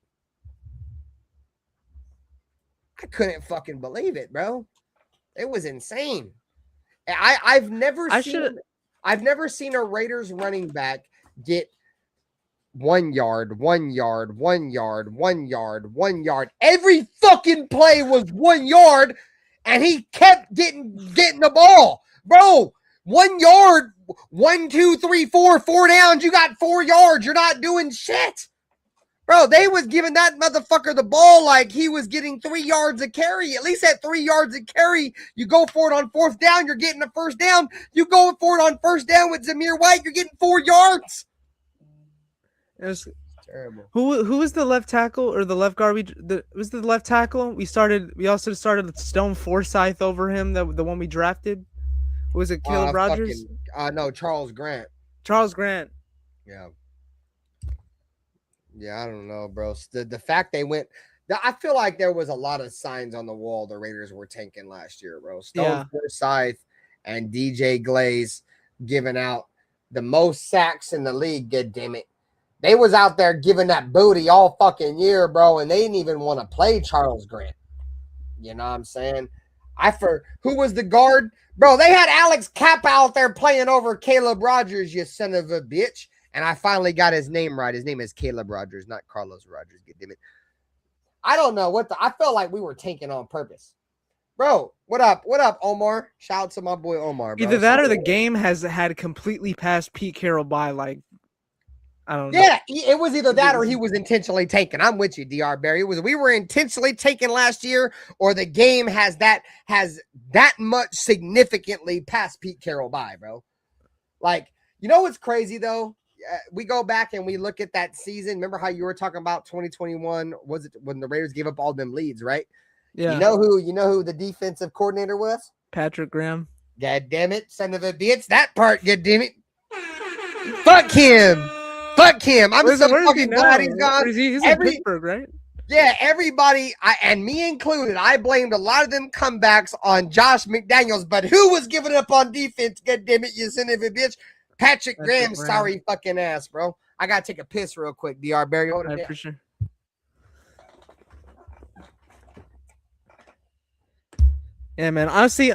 I couldn't fucking believe it, bro. It was insane. I've never seen a Raiders running back get 1 yard, 1 yard, 1 yard, 1 yard, 1 yard. Every fucking play was 1 yard, and he kept getting the ball. Bro, 1 yard, 1, 2, 3, 4 downs. You got 4 yards. You're not doing shit. Bro, they was giving that motherfucker the ball like he was getting 3 yards a carry. At least at 3 yards a carry, you go for it on 4th down, you're getting a 1st down. You go for it on 1st down with Zamir White, you're getting 4 yards. It was terrible. Who was the left tackle or the left guard? Was the left tackle? We also started Stone Forsythe over him, the one we drafted. Was it Caleb Rogers? No, Charles Grant. Charles Grant. Yeah. Yeah, I don't know, bro. The fact they went, I feel like there was a lot of signs on the wall the Raiders were tanking last year, bro. Stone Forsythe and DJ Glaze giving out the most sacks in the league, good damn it. They was out there giving that booty all fucking year, bro, and they didn't even want to play Charles Grant. You know what I'm saying? Who was the guard? Bro, they had Alex Kappa out there playing over Caleb Rogers, you son of a bitch. And I finally got his name right. His name is Caleb Rogers, not Carlos Rogers. Get damn it. I don't know I felt like we were tanking on purpose. Bro, what up? What up, Omar? Shout out to my boy Omar, bro. Either that or the game has had completely passed Pete Carroll by, like, I don't know. Yeah, it was either that or he was intentionally taken. I'm with you, DR Barry. We were intentionally taken last year, or the game has that much significantly passed Pete Carroll by, bro. Like, you know what's crazy though? We go back and we look at that season. Remember how you were talking about 2021? Was it when the Raiders gave up all them leads, right? Yeah. You know who the defensive coordinator was? Patrick Graham. God damn it, son of a bitch. That part, god damn it. Fuck him. Fuck him. I'm so fucking glad he's gone. He's in Pittsburgh, right? Yeah, everybody, and me included, I blamed a lot of them comebacks on Josh McDaniels, but who was giving up on defense? God damn it, you son of a bitch. Patrick Graham, sorry fucking ass, bro. I gotta take a piss real quick, DR Barry. Hold it for sure. Yeah, man. Honestly,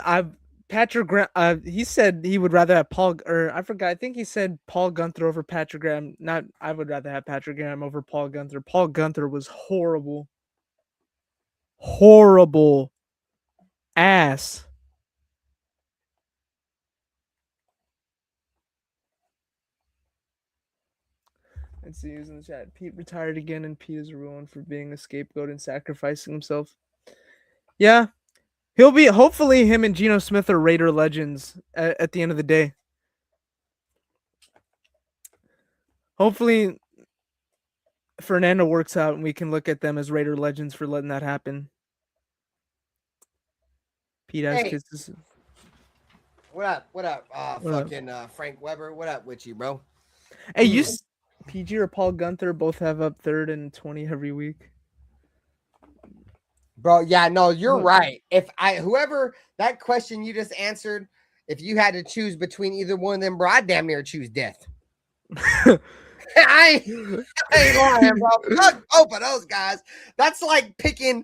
Patrick Graham. He said he would rather have Paul, or I forgot. I think he said Paul Gunther over Patrick Graham. Not, I would rather have Patrick Graham over Paul Gunther. Paul Gunther was horrible. Horrible ass. Let's see who's in the chat. Pete retired again, and Pete is ruined for being a scapegoat and sacrificing himself. Yeah, he'll be. Hopefully, him and Geno Smith are Raider legends at the end of the day. Hopefully, Fernando works out, and we can look at them as Raider legends for letting that happen. Pete has kisses. What up? What up? Fucking Frank Weber. What up with you, bro? Hey, you, PG or Paul Gunther both have up 3rd and 20 every week. Bro, yeah, no, you're right. If whoever that question you just answered, if you had to choose between either one of them, bro, I'd damn near choose death. I ain't lying, bro. Fuck both of those guys. That's like picking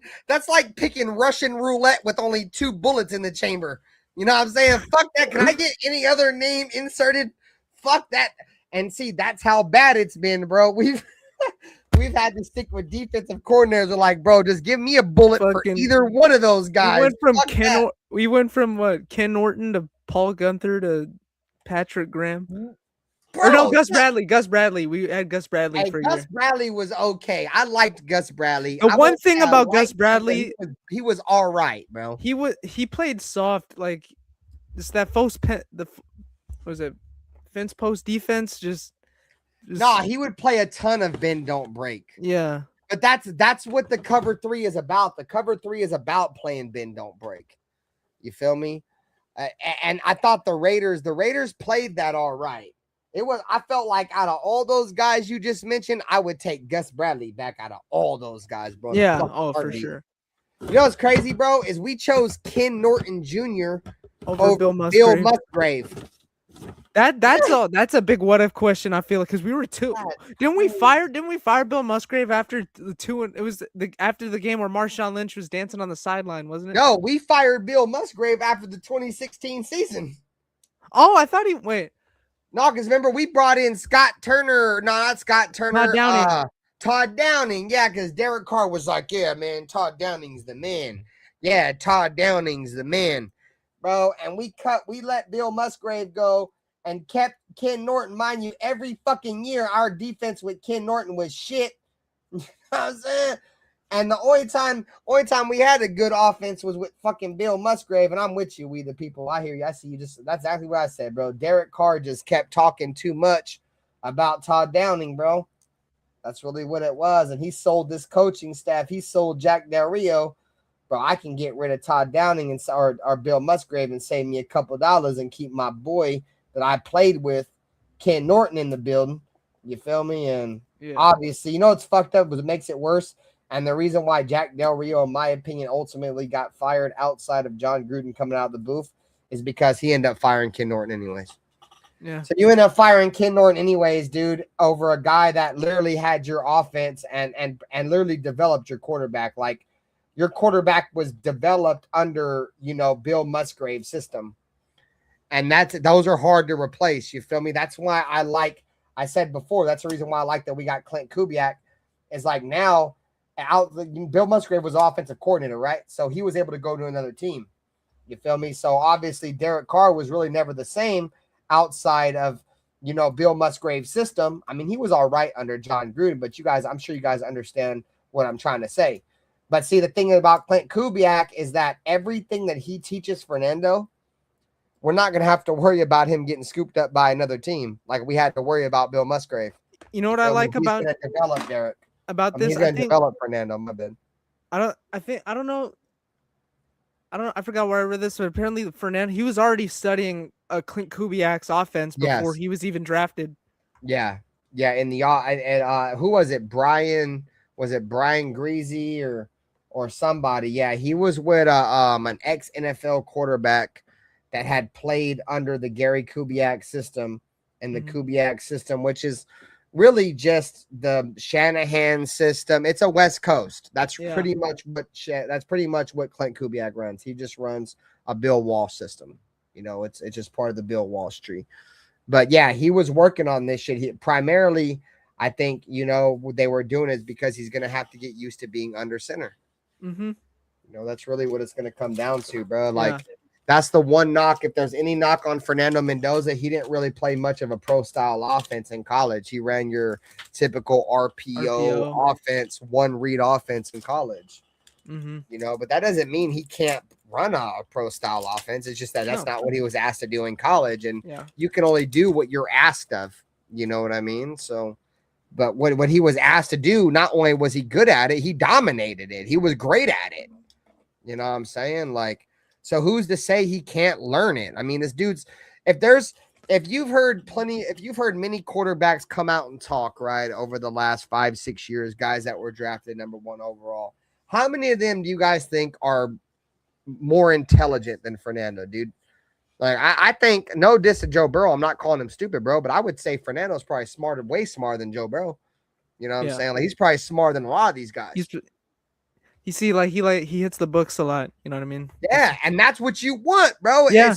Russian roulette with only 2 bullets in the chamber. You know what I'm saying? Fuck that. Can I get any other name inserted? Fuck that. And see, that's how bad it's been, bro. We've had to stick with defensive coordinators. They're like, bro, just give me a bullet for either one of those guys. We went from what, Ken Norton to Paul Gunther to Patrick Graham. Bro, or no, Gus Bradley. Gus Bradley. We had Gus Bradley for a year. Gus Bradley was okay. I liked Gus Bradley. The one thing about Gus Bradley, he was all right, bro. He played soft, like just that fence post defense. Just nah, he would play a ton of bend don't break. Yeah, but that's what the cover 3 is about. The cover 3 is about playing bend don't break. You feel me? And I thought the Raiders played that all right. I felt like out of all those guys you just mentioned, I would take Gus Bradley back out of all those guys, bro. Yeah, for sure. You know what's crazy, bro? Is we chose Ken Norton Jr. over Bill Musgrave. That's a big what if question. I feel like because we were 2. Didn't we fire Bill Musgrave after the 2? It was after the game where Marshawn Lynch was dancing on the sideline, wasn't it? No, we fired Bill Musgrave after the 2016 season. Oh, I thought wait. No, because remember, we brought in Scott Turner. No, not Scott Turner. Todd Downing. Todd Downing. Yeah, because Derek Carr was like, yeah, man, Todd Downing's the man. Yeah, Todd Downing's the man. Bro, and we let Bill Musgrave go and kept Ken Norton. Mind you, every fucking year, our defense with Ken Norton was shit. You know what I'm saying? And the only time we had a good offense was with fucking Bill Musgrave. And I'm with you, we the people. I hear you. I see you. That's exactly what I said, bro. Derek Carr just kept talking too much about Todd Downing, bro. That's really what it was. And he sold this coaching staff. He sold Jack Del Rio. Bro, I can get rid of Todd Downing or Bill Musgrave and save me a couple dollars and keep my boy that I played with, Ken Norton, in the building. You feel me? And obviously, you know what's fucked up, but it makes it worse. And the reason why Jack Del Rio, in my opinion, ultimately got fired outside of John Gruden coming out of the booth is because he ended up firing Ken Norton anyways. Yeah. So you end up firing Ken Norton anyways, dude, over a guy that literally had your offense and literally developed your quarterback. Like, your quarterback was developed under, Bill Musgrave's system. And those are hard to replace. You feel me? That's why I said before, that's the reason why I like that we got Clint Kubiak. Is like now, Bill Musgrave was offensive coordinator, right? So he was able to go to another team. You feel me? So obviously Derek Carr was really never the same outside of, Bill Musgrave's system. I mean, he was all right under John Gruden, but I'm sure you guys understand what I'm trying to say. But see, the thing about Clint Kubiak is that everything that he teaches Fernando, we're not going to have to worry about him getting scooped up by another team like we had to worry about Bill Musgrave. You know what I like about develop Derek? About this, he's going to develop Fernando. My bad. I forgot where I read this, but apparently Fernando, he was already studying Clint Kubiak's offense before he was even drafted. Yeah. In the who was it? Was it Brian Greasy or somebody? Yeah, he was with an ex NFL quarterback that had played under the Gary Kubiak system and the Kubiak system, which is really just the Shanahan system. It's a West Coast. That's pretty much what Clint Kubiak runs. He just runs a Bill Walsh system. You know, it's just part of the Bill Walsh tree. But yeah, he was working on this shit. Primarily, I think, you know, what they were doing is because he's going to have to get used to being under center. Mm-hmm. You know, that's really what it's going to come down to, bro. Like, Yeah. that's the one knock. If there's any knock on Fernando Mendoza, he didn't really play much of a pro style offense in college. He ran your typical RPO. Offense, one read offense in college. Mm-hmm. You know, but that doesn't mean he can't run a pro style offense. It's just that's not what he was asked to do in college. And you can only do what you're asked of. You know what I mean? So, but what he was asked to do, not only was he good at it, he dominated it. He was great at it. You know what I'm saying? Like, so who's to say he can't learn it? I mean, this dude's, if you've heard many quarterbacks come out and talk, right, over the last 5-6 years, guys that were drafted number 1 overall, how many of them do you guys think are more intelligent than Fernando, dude? Like, I think, no diss to Joe Burrow. I'm not calling him stupid, bro, but I would say Fernando's probably way smarter than Joe Burrow. You know what I'm saying? Like, he's probably smarter than a lot of these guys. You see, he hits the books a lot. You know what I mean? Yeah, and that's what you want, bro. Yeah.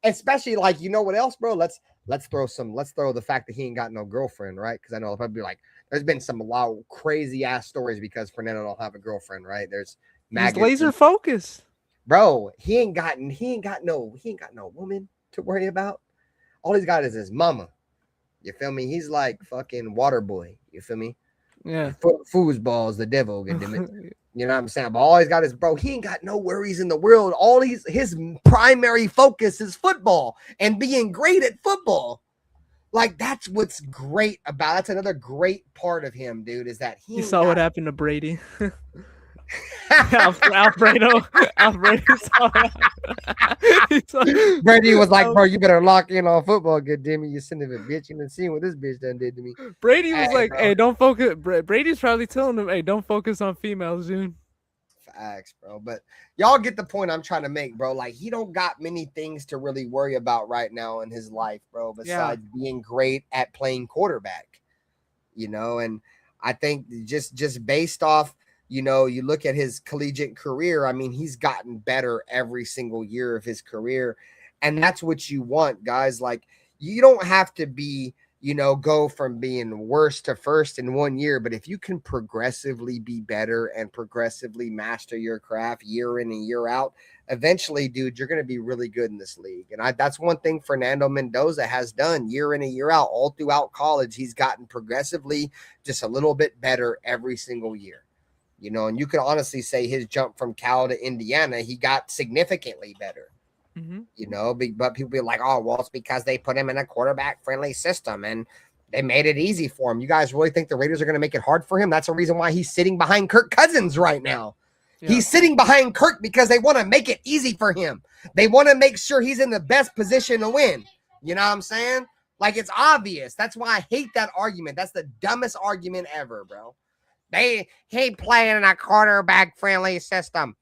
Especially like, you know what else, bro? Let's throw the fact that he ain't got no girlfriend, right? Because I know if I'd be like, there's been a lot of crazy ass stories because Fernando don't have a girlfriend, right? There's he's laser focused. Bro, he ain't got no woman to worry about. All he's got is his mama. You feel me? He's like fucking water boy. You feel me? Yeah. Foosball's the devil, goddammit. You know what I'm saying? But all he's got is, bro, he ain't got no worries in the world. His primary focus is football and being great at football. Like, that's what's great about. That's another great part of him, dude, is that he saw what happened to Brady. Alfredo saw that. Brady was like, bro, you better lock in on football, goddammit, you son of a bitch. You done seen what this bitch done did to me. Brady was like, bro, hey, don't focus. Brady's probably telling him, hey, don't focus on females, dude. Facts, bro. But y'all get the point I'm trying to make, bro. Like, he don't got many things to really worry about right now in his life, bro, besides being great at playing quarterback. You know, and I think just based off, you know, you look at his collegiate career, I mean, he's gotten better every single year of his career. And that's what you want, guys. Like, you don't have to be, you know, go from being worst to first in 1 year. But if you can progressively be better and progressively master your craft year in and year out, eventually, dude, you're going to be really good in this league. And that's one thing Fernando Mendoza has done year in and year out. All throughout college, he's gotten progressively just a little bit better every single year. You know, and you could honestly say his jump from Cal to Indiana, he got significantly better. Mm-hmm. You know, but people be like, oh, well, it's because they put him in a quarterback-friendly system and they made it easy for him. You guys really think the Raiders are going to make it hard for him? That's the reason why he's sitting behind Kirk Cousins right now. Yeah. He's sitting behind Kirk because they want to make it easy for him. They want to make sure he's in the best position to win. You know what I'm saying? Like, it's obvious. That's why I hate that argument. That's the dumbest argument ever, bro. He playing in a quarterback-friendly system.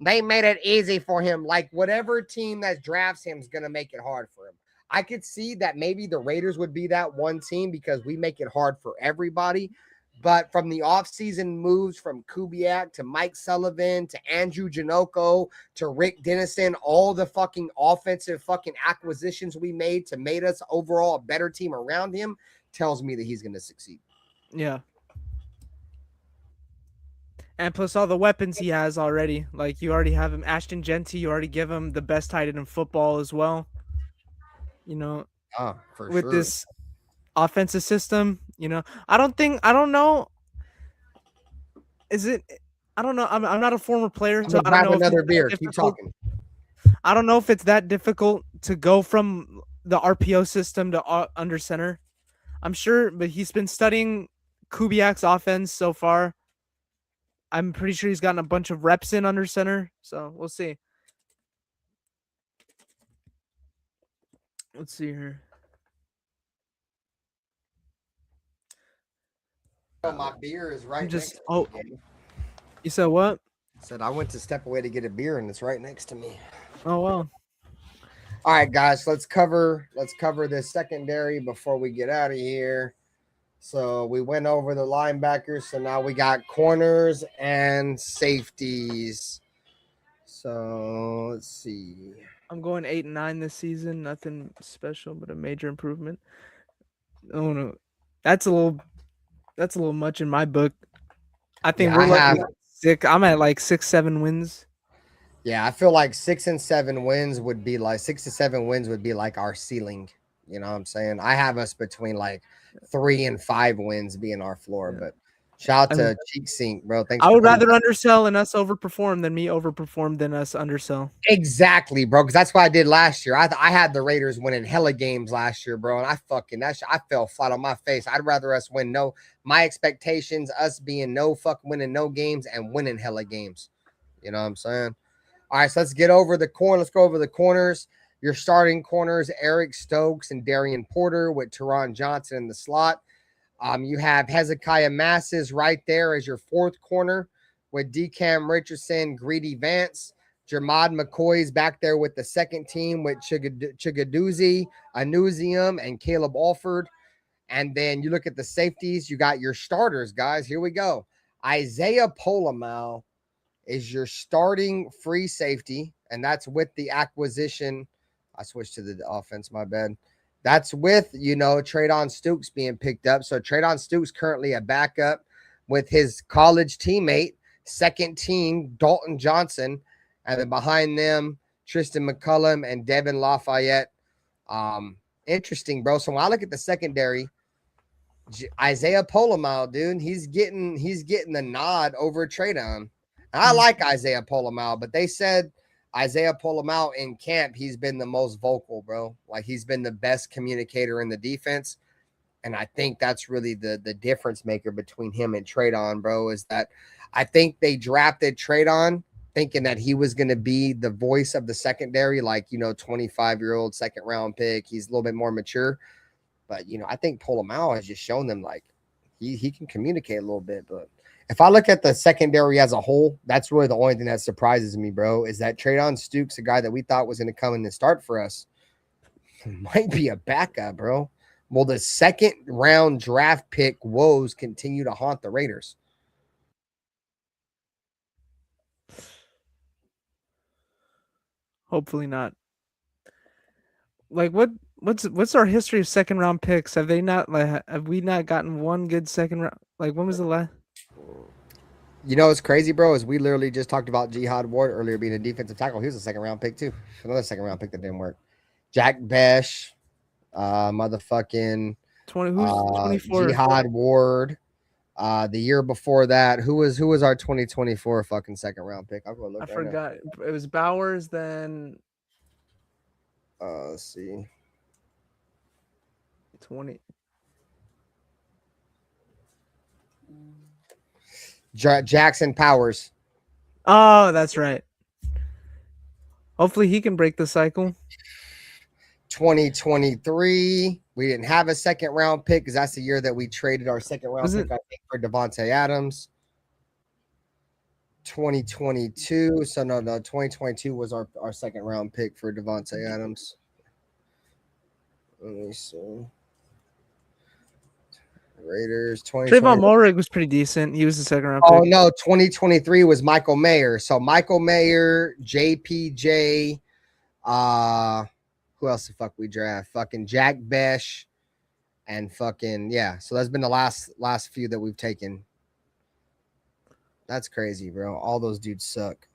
They made it easy for him. Like, whatever team that drafts him is going to make it hard for him. I could see that maybe the Raiders would be that one team because we make it hard for everybody. But from the offseason moves from Kubiak to Mike Sullivan to Andrew Janocko to Rick Dennison, all the fucking offensive fucking acquisitions we made to make us overall a better team around him tells me that he's going to succeed. Yeah. And plus all the weapons he has already. Like, you already have him. Ashton Jeanty, you already give him the best tight end in football as well. You know, with this offensive system, you know, I don't know. I'm not a former player, so I don't know. Another beer. Keep talking. I don't know if it's that difficult to go from the RPO system to under center. I'm sure, but he's been studying Kubiak's offense so far. I'm pretty sure he's gotten a bunch of reps in under center, so we'll see. Let's see here. Oh, my beer is right next to me. You said what? I said I went to step away to get a beer, and it's right next to me. Oh, well. All right, guys, let's cover this secondary before we get out of here. So we went over the linebackers. So now we got corners and safeties. So let's see. I'm going 8-9 this season. Nothing special, but a major improvement. Oh no, that's a little much in my book. I think Yeah, we're I looking have. at 6. I'm at like 6-7 wins. Yeah, I feel like 6 and 7 wins would be like 6 to 7 wins would be like our ceiling. You know what I'm saying? I have us between like 3 and 5 wins being our floor. Yeah. But shout out I to mean, Cheek Sink, bro. Thanks I for would coming. rather undersell and us overperform than me overperform than us undersell. Exactly, bro. Because that's what I did last year. I had the Raiders winning hella games last year, bro, and I fell flat on my face. I'd rather us win my expectations, us being winning no games and winning hella games. You know what I'm saying? All right, so let's go over the corners. Your starting corners: Eric Stokes and Darian Porter with Teron Johnson in the slot. You have Hezekiah Masses right there as your fourth corner with DeCam Richardson, Greedy Vance. Jermod McCoy's back there with the second team with Chigaduzi, Anuzium, and Caleb Alford. And then you look at the safeties, you got your starters, guys. Here we go. Isaiah Polamau is your starting free safety, and that's with the acquisition. I switched to the offense, my bad. That's with, Traydon Stukes being picked up. So Traydon Stukes currently a backup with his college teammate, second team, Dalton Johnson. And then behind them, Tristan McCullum and Devin Lafayette. Interesting, bro. So when I look at the secondary, Isaiah Polamau, dude, he's getting the nod over Traydon. I like Isaiah Polamau, but they said Isaiah Polamau in camp, he's been the most vocal, bro. Like he's been the best communicator in the defense. And I think that's really the difference maker between him and Traydon, bro, is that I think they drafted Traydon thinking that he was going to be the voice of the secondary, like, 25-year-old second round pick. He's a little bit more mature. But, I think Polamau has just shown them like he can communicate a little bit. But if I look at the secondary as a whole, that's really the only thing that surprises me, bro, is that Traydon Stukes, a guy that we thought was going to come in and start for us, might be a backup, bro. Will the second round draft pick woes continue to haunt the Raiders? Hopefully not. Like what's our history of second round picks? Have we not gotten one good second round? Like when was the last? What's crazy, bro, is we literally just talked about Jihad Ward earlier being a defensive tackle. He was a second round pick too. Another second round pick that didn't work. Jack Besh, motherfucking 24? Jihad Ward. The year before that, who was our 2024 fucking second round pick? I'll go look. I forgot. It was Bowers, then let's see. 20. Jackson Powers. Oh, that's right. Hopefully he can break the cycle. 2023, we didn't have a second round pick because that's the year that we traded our second round pick, I think, for Devontae Adams. 2022, so no, 2022 was our second round pick for Devontae Adams. Let me see. Raiders. Trayvon Mulrig was pretty decent. He was the second round pick. Oh no, 2023 was Michael Mayer. So Michael Mayer, JPJ, who else the fuck we draft? Fucking Jack Besh, and fucking So that's been the last few that we've taken. That's crazy, bro. All those dudes suck.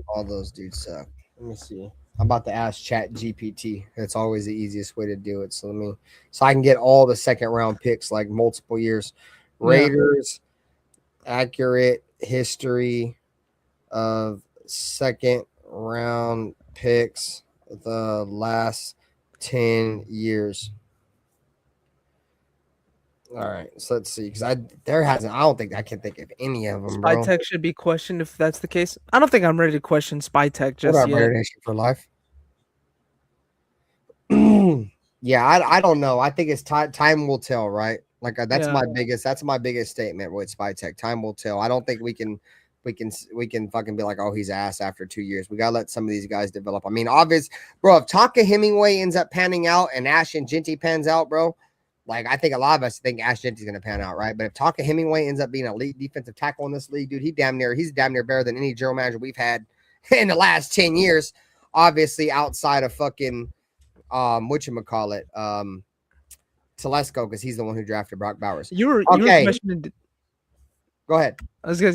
All those dudes suck. Let me see. I'm about to ask Chat GPT. It's always the easiest way to do it. So I can get all the second round picks, like multiple years. Raiders, accurate history of second round picks the last 10 years. All right, so let's see, because I don't think I can think of any of them. Spy Tech should be questioned if that's the case. I don't think I'm ready to question Spy Tech just yet. For life. Yeah, I don't know. I think it's time will tell, right? Like that's my biggest statement with Spy Tech. Time will tell. I don't think we can fucking be like, oh, he's ass after 2 years. We gotta let some of these guys develop. I mean, obvious, bro. If Tonka Hemingway ends up panning out and Ashton Jeanty pans out, bro, Like, I think a lot of us think Ashton Jeanty's going to pan out, right? But if Tonka Hemingway ends up being a elite defensive tackle in this league, dude, he's damn near better than any general manager we've had in the last 10 years. Obviously, outside of fucking whatchamacallit, Telesco, because he's the one who drafted Brock Bowers. You were questioning. Go ahead.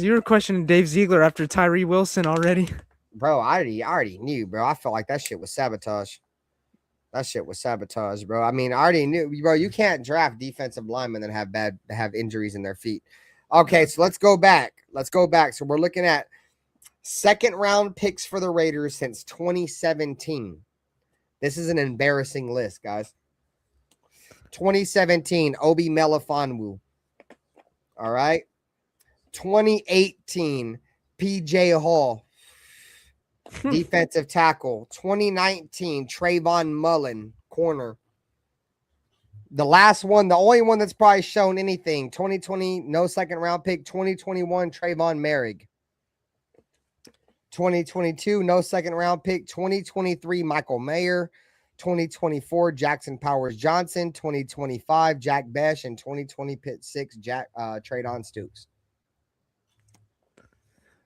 You were questioning Dave Ziegler after Tyree Wilson already. Bro, I already knew, bro. I felt like that shit was sabotage. Bro. I mean, I already knew, bro. You can't draft defensive linemen that have injuries in their feet. Okay, so let's go back. So we're looking at second round picks for the Raiders since 2017. This is an embarrassing list, guys. 2017, Obi Melifonwu. All right. 2018, PJ Hall. Defensive tackle. 2019, Trayvon Mullen, corner. The last one, the only one that's probably shown anything. 2020, no second round pick. 2021, Trayvon Merrick. 2022, no second round pick. 2023, Michael Mayer. 2024, Jackson Powers Johnson. 2025, Jack Besh. And 2020, Pitt 6, Traydon Stukes.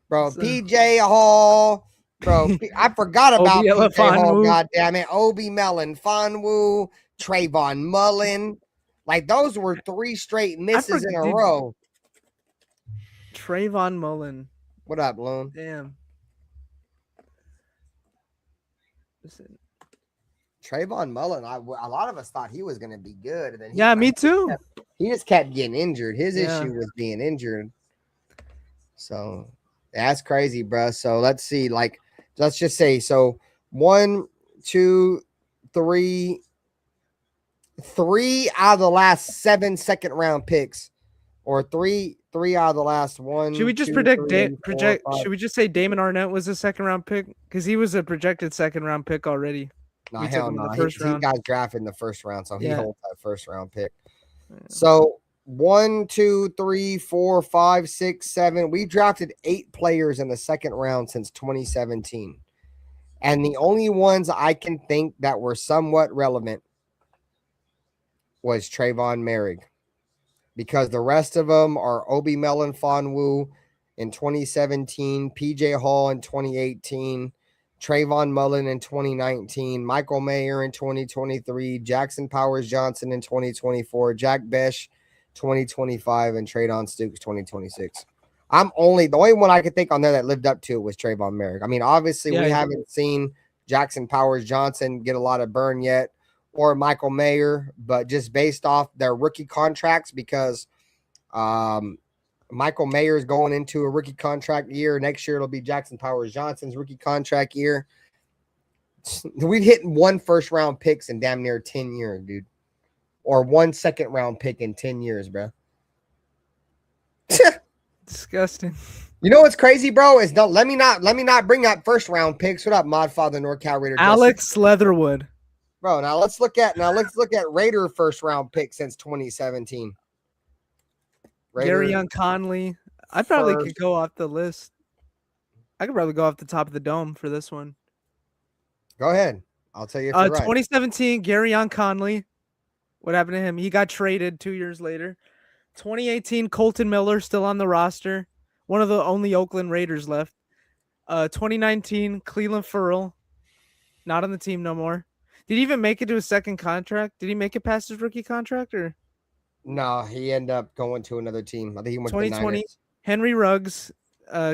Bro, PJ Hall. Bro, I forgot about PJ Hall, goddammit. Obi Melifonwu, Trayvon Mullen. Like, those were 3 straight misses in a row. Trayvon Mullen. What up, Loon? Damn. Listen. Trayvon Mullen, a lot of us thought he was going to be good. And then me too. He just kept getting injured. His issue was being injured. So, that's crazy, bro. So, let's see. Like, let's just say, so 1, 2, 3 out of the last 7 second round picks, or three out of the last 1. Should we just should we just say Damon Arnett was a second round pick? Because he was a projected second round pick already. No, hell no. He got drafted in the first round, so he holds that first round pick. Yeah. So 1, 2, 3, 4, 5, 6, 7. We drafted 8 players in the second round since 2017. And the only ones I can think that were somewhat relevant was Trayvon Merrick, because the rest of them are Obi Melifonwu in 2017, PJ Hall in 2018, Trayvon Mullen in 2019, Michael Mayer in 2023, Jackson Powers Johnson in 2024, Jack Besh 2025, and Traydon Stukes 2026. The only one I could think on there that lived up to it was Trayvon Merrick. I mean, obviously we haven't seen Jackson Powers Johnson get a lot of burn yet, or Michael Mayer, but just based off their rookie contracts, because Michael Mayer is going into a rookie contract year. Next year it'll be Jackson Powers Johnson's rookie contract year. We've hit 1 first round picks in damn near 10 years, dude. Or 1 second round pick in 10 years, bro. Disgusting. You know what's crazy, bro? Is let me not bring up first round picks. What up, Modfather NorCal Raider? Alex Leatherwood. Bro, now let's look at Raider first round pick since 2017. Gary Young Conley. I probably could go off the list. I could probably go off the top of the dome for this one. Go ahead. I'll tell you if you're right. 2017, Gary Young Conley. What happened to him? He got traded 2 years later. 2018, Colton Miller still on the roster. One of the only Oakland Raiders left. 2019, Cleveland Ferrell. Not on the team no more. Did he even make it to his second contract? Did he make it past his rookie contract, or? No, he ended up going to another team. I think he went to the 2020, Niners. Henry Ruggs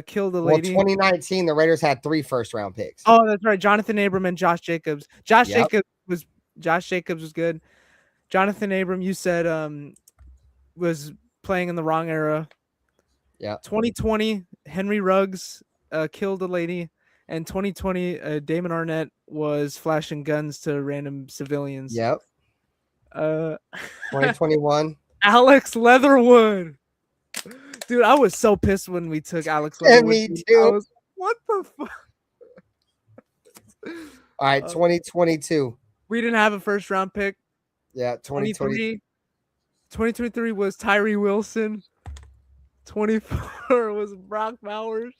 killed the lady. 2019, the Raiders had 3 first round picks. Oh, that's right. Jonathan Abram and Josh Jacobs. Josh Jacobs was good. Jonathan Abram, you said was playing in the wrong era. Yeah. 2020, Henry Ruggs killed a lady. And 2020, Damon Arnett was flashing guns to random civilians. Yep. 2021. Alex Leatherwood. Dude, I was so pissed when we took Alex Leatherwood. Me too. What the fuck? All right, 2022. We didn't have a first round pick. Yeah, 2023 was Tyree Wilson. 24 was Brock Bowers.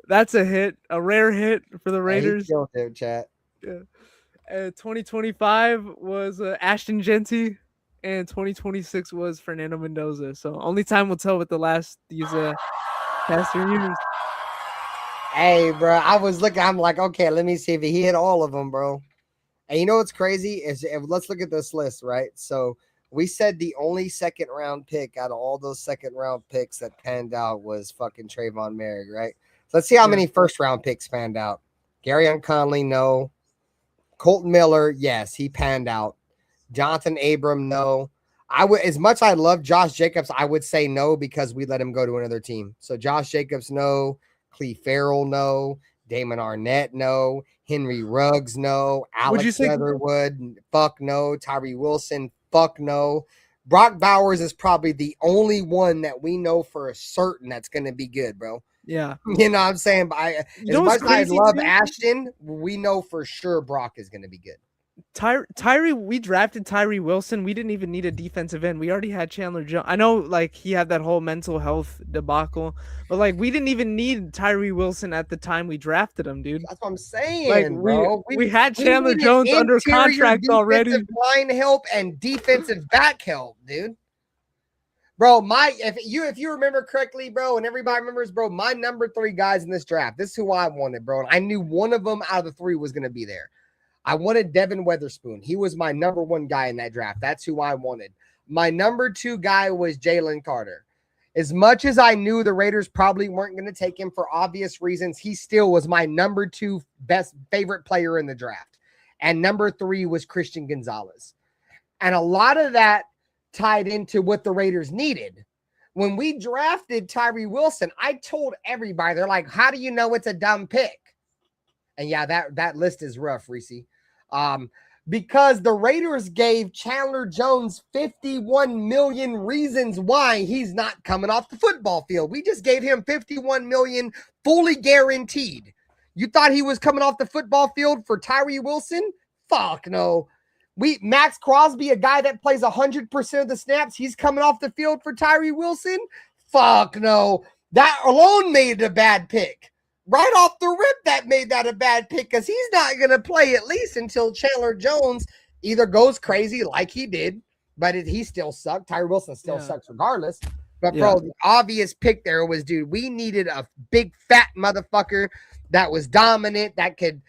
That's a hit, a rare hit for the Raiders. He killed him, chat. Yeah. 2025 was Ashton Jeanty and 2026 was Fernando Mendoza. So only time will tell with these past 3 years. Hey, bro, I was looking. I'm like, okay, let me see if he hit all of them, bro. And you know what's crazy is let's look at this list, right? So we said the only second round pick out of all those second round picks that panned out was fucking Trayvon Merrick, right? So let's see how many first round picks panned out. Garyon Conley, no. Colton Miller, yes, he panned out. Jonathan Abram, no. I would, as much as I love Josh Jacobs, I would say no because we let him go to another team. So Josh Jacobs, no. Cleve Farrell, no. Damon Arnett, no. Henry Ruggs, no. Alex Leatherwood, fuck no. Tyree Wilson, fuck no. Brock Bowers is probably the only one that we know for a certain that's going to be good, bro. Yeah. You know what I'm saying? But as much as I love Ashton, we know for sure Brock is going to be good. Tyree, we drafted Tyree Wilson. We didn't even need a defensive end. We already had Chandler Jones. I know, like, he had that whole mental health debacle, but like, we didn't even need Tyree Wilson at the time we drafted him, dude. That's what I'm saying, like, bro. We had Chandler Jones under contract already. Line help and defensive back help, dude. Bro, if you remember correctly, bro, and everybody remembers, bro, my number 3 guys in this draft. This is who I wanted, bro. And I knew one of them out of the 3 was going to be there. I wanted Devin Weatherspoon. He was my number 1 guy in that draft. That's who I wanted. My number 2 guy was Jalen Carter. As much as I knew the Raiders probably weren't going to take him for obvious reasons, he still was my number 2 favorite player in the draft. And number 3 was Christian Gonzalez. And a lot of that tied into what the Raiders needed. When we drafted Tyree Wilson, I told everybody, they're like, how do you know it's a dumb pick? And yeah, that list is rough, Reese. Because the Raiders gave Chandler Jones 51 million reasons why he's not coming off the football field. We just gave him 51 million fully guaranteed. You thought he was coming off the football field for Tyree Wilson? Fuck no. Maxx Crosby, a guy that plays 100% of the snaps, he's coming off the field for Tyree Wilson? Fuck no. That alone made it a bad pick. Right off the rip, that made that a bad pick because he's not going to play at least until Chandler Jones either goes crazy like he did, but he still sucked. Tyree Wilson still sucks regardless. But, bro, the obvious pick there was, dude, we needed a big fat motherfucker that was dominant, that could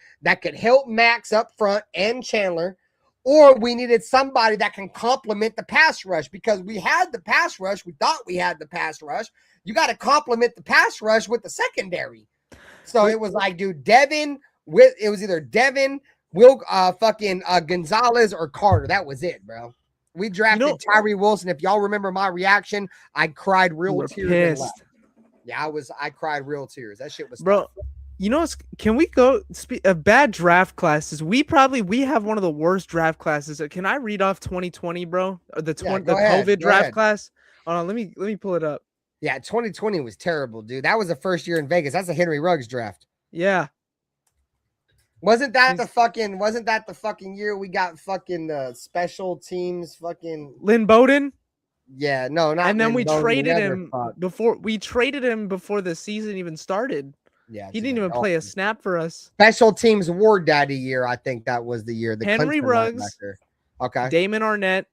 help Max up front and Chandler, or we needed somebody that can complement the pass rush because we had the pass rush. We thought we had the pass rush. You got to complement the pass rush with the secondary. So it was like, dude, it was either Devin, Gonzalez or Carter. That was it, bro. We drafted Tyree Wilson. If y'all remember my reaction, I cried real tears. Yeah, I cried real tears. That shit was tough. Can we go bad draft classes? We have one of the worst draft classes. Can I read off 2020, bro? The COVID draft class? Hold on, let me pull it up. Yeah, 2020 was terrible, dude. That was the first year in Vegas. That's a Henry Ruggs draft. Yeah. Wasn't that the fucking year we got fucking special teams fucking Lynn Bowden? Yeah, no, not. And then we traded him before the season even started. Yeah, he didn't even play a snap for us. Special teams award daddy year, I think that was the year. Henry Ruggs, okay. Damon Arnett,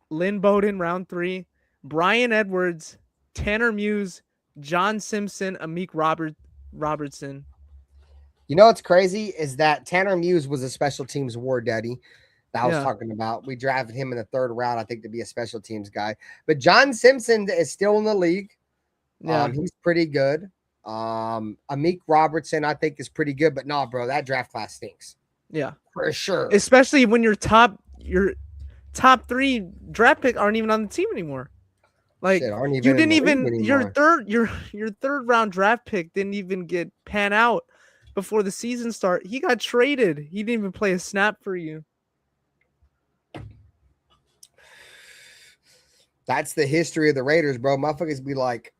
Lynn Bowden, round 3, Brian Edwards, Tanner Muse, John Simpson, Amik Robertson. You know what's crazy is that Tanner Muse was a special teams award daddy that I was talking about. We drafted him in the 3rd round, I think, to be a special teams guy. But John Simpson is still in the league. Yeah. He's pretty good. Amik Robertson, I think, is pretty good. But no, bro, that draft class stinks. Yeah. For sure. Especially when your top 3 draft pick aren't even on the team anymore. Like, you didn't even your third round draft pick didn't even get pan out before the season start. He got traded. He didn't even play a snap for you. That's the history of the Raiders, bro. Motherfuckers be like,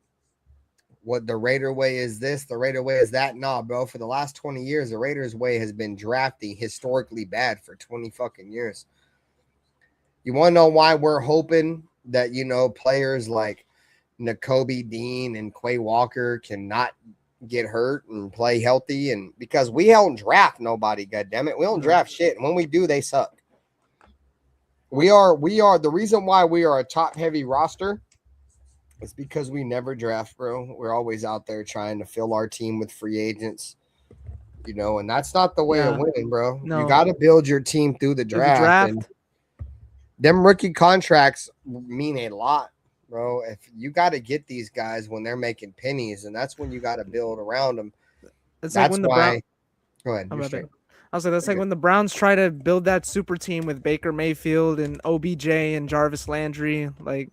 what, the Raider way is this, the Raider way is that. Nah, bro. For the last 20 years, the Raiders way has been drafting historically bad for 20 fucking years. You want to know why we're hoping that, players like Nakobe Dean and Quay Walker cannot get hurt and play healthy? And because we don't draft nobody, goddammit. We don't draft shit. And when we do, they suck. We are the reason why we are a top heavy roster is because we never draft, bro. We're always out there trying to fill our team with free agents, and that's not the way of winning, bro. No. You got to build your team through the draft. And them rookie contracts mean a lot, bro. If you got to get these guys when they're making pennies, and that's when you got to build around them. That's like when the Browns. Go ahead. I was like, that's like when the Browns try to build that super team with Baker Mayfield and OBJ and Jarvis Landry. Like,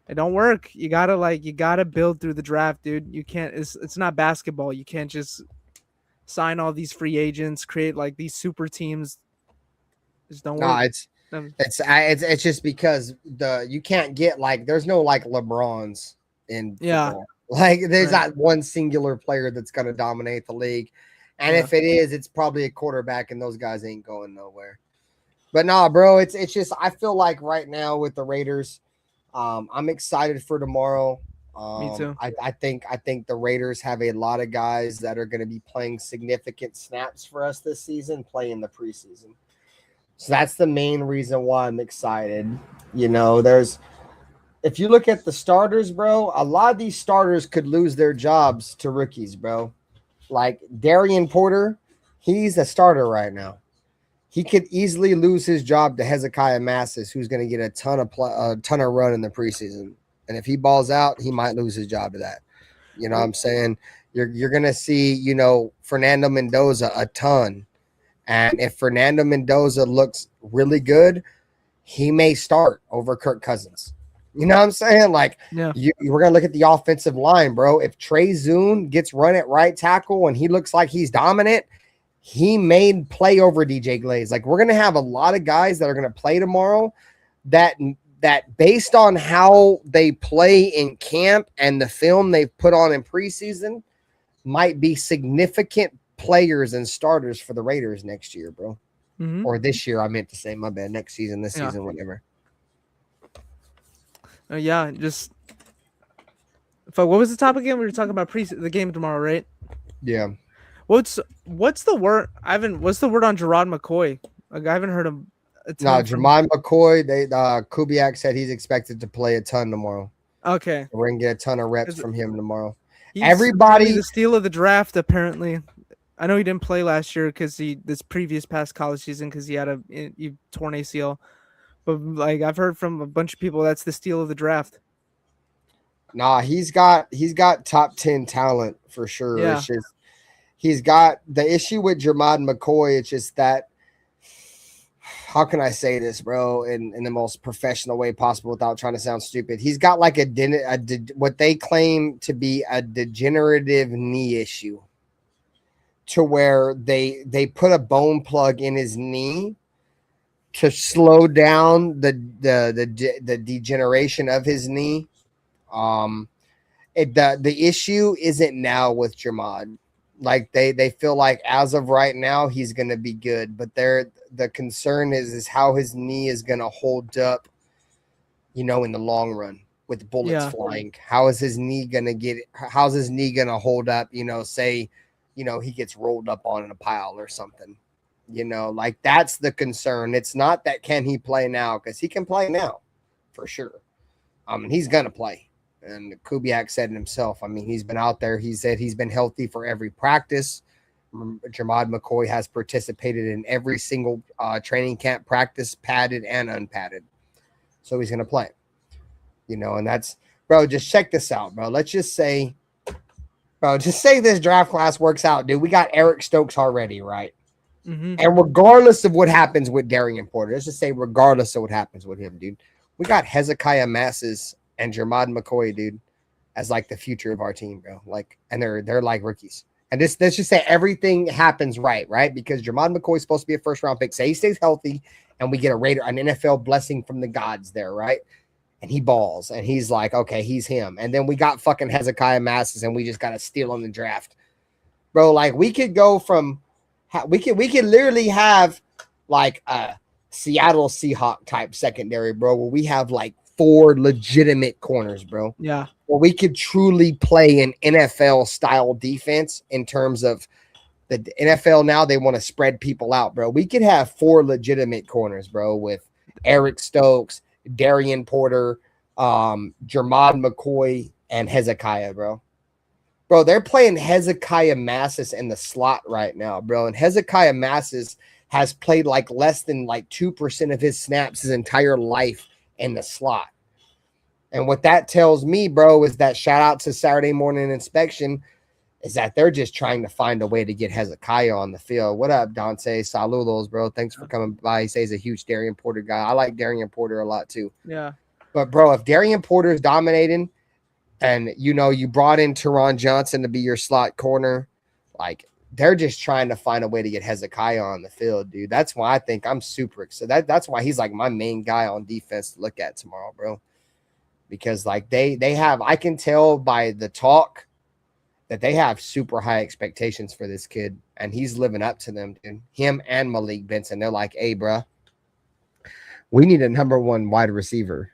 it don't work. You gotta build through the draft, dude. You can't. It's not basketball. You can't just sign all these free agents, create like these super teams. Just don't work. It's just because you can't get like there's no like LeBrons in football. Like there's not one singular player that's gonna dominate the league. And if it is, it's probably a quarterback, and those guys ain't going nowhere. But nah, bro, it's just I feel like right now with the Raiders, I'm excited for tomorrow. Me too. I think the Raiders have a lot of guys that are going to be playing significant snaps for us this season, playing the preseason. So that's the main reason why I'm excited. If you look at the starters, bro, a lot of these starters could lose their jobs to rookies, bro. Like Darian Porter, he's a starter right now. He could easily lose his job to Hezekiah Massis, who's going to get a ton of run in the preseason. And if he balls out, he might lose his job to that. You know what I'm saying? You're going to see, Fernando Mendoza a ton. And if Fernando Mendoza looks really good, he may start over Kirk Cousins. You know what I'm saying? Like, we're going to look at the offensive line, bro. If Trey Zune gets run at right tackle and he looks like he's dominant, he may play over DJ Glaze. Like, we're going to have a lot of guys that are going to play tomorrow that based on how they play in camp and the film they've put on in preseason might be significant players and starters for the Raiders next year, bro. Mm-hmm. Or this year, I meant to say, my bad. Next season, this season, whatever. Just what was the topic again? We were talking about the game tomorrow, right? Yeah. What's the word? What's the word on Gerard McCoy? Like, I haven't heard him. Jermod McCoy. Kubiak said he's expected to play a ton tomorrow. Okay. We're gonna get a ton of reps from him tomorrow. Everybody, the steal of the draft. Apparently, I know he didn't play last year because this previous past college season because he had he torn ACL. But like I've heard from a bunch of people, that's the steal of the draft. Nah, he's got top 10 talent for sure. Yeah. It's just he's got the issue with Jermod McCoy. It's just that how can I say this, bro, in the most professional way possible without trying to sound stupid? He's got like what they claim to be a degenerative knee issue, to where they put a bone plug in his knee to slow down the degeneration of his knee. The issue isn't now with Jermod. Like they feel like as of right now he's gonna be good, but the concern is how his knee is gonna hold up, in the long run with bullets flying. How's his knee gonna hold up? Say, he gets rolled up on in a pile or something. Like that's the concern. It's not that can he play now, because he can play now for sure. He's gonna play. And Kubiak said it himself. He's been out there. He said he's been healthy for every practice. Jermod McCoy has participated in every single training camp practice, padded and unpadded. So he's going to play. And that's, bro, just check this out, bro. Let's just say, this draft class works out, dude. We got Eric Stokes already, right? Mm-hmm. And regardless of what happens with Darian Porter, let's just say regardless of what happens with him, dude, we got Hezekiah Massis and Jermod McCoy, dude, as like the future of our team, bro. Like, and they're like rookies. And let's just say everything happens right? Because Jermod McCoy is supposed to be a first round pick. Say he stays healthy, and we get an NFL blessing from the gods there, right? And he balls, and he's like, okay, he's him. And then we got fucking Hezekiah Massis, and we just got to steal in the draft, bro. Like we could go from, we could literally have like a Seattle Seahawk type secondary, bro, where we have like 4 legitimate corners, bro. Yeah. Well, we could truly play an NFL style defense in terms of the NFL now. They want to spread people out, bro. We could have 4 legitimate corners, bro, with Eric Stokes, Darian Porter, Jermod McCoy, and Hezekiah, bro. Bro, they're playing Hezekiah Massis in the slot right now, bro. And Hezekiah Massis has played like less than like 2% of his snaps his entire life in the slot. And what that tells me, bro, is that shout out to Saturday Morning Inspection is that they're just trying to find a way to get Hezekiah on the field. What up, Dante? Saludos, bro. Thanks for coming by. He says he's a huge Darian Porter guy. I like Darian Porter a lot too. Yeah. But, bro, if Darian Porter is dominating and, you know, you brought in Teron Johnson to be your slot corner, like, they're just trying to find a way to get Hezekiah on the field, dude. That's why I think I'm super excited. That's why he's like my main guy on defense to look at tomorrow, bro. Because, like, they have – I can tell by the talk that they have super high expectations for this kid, and he's living up to them, dude. Him and Malik Benson, they're like, hey, bro, we need a #1 wide receiver.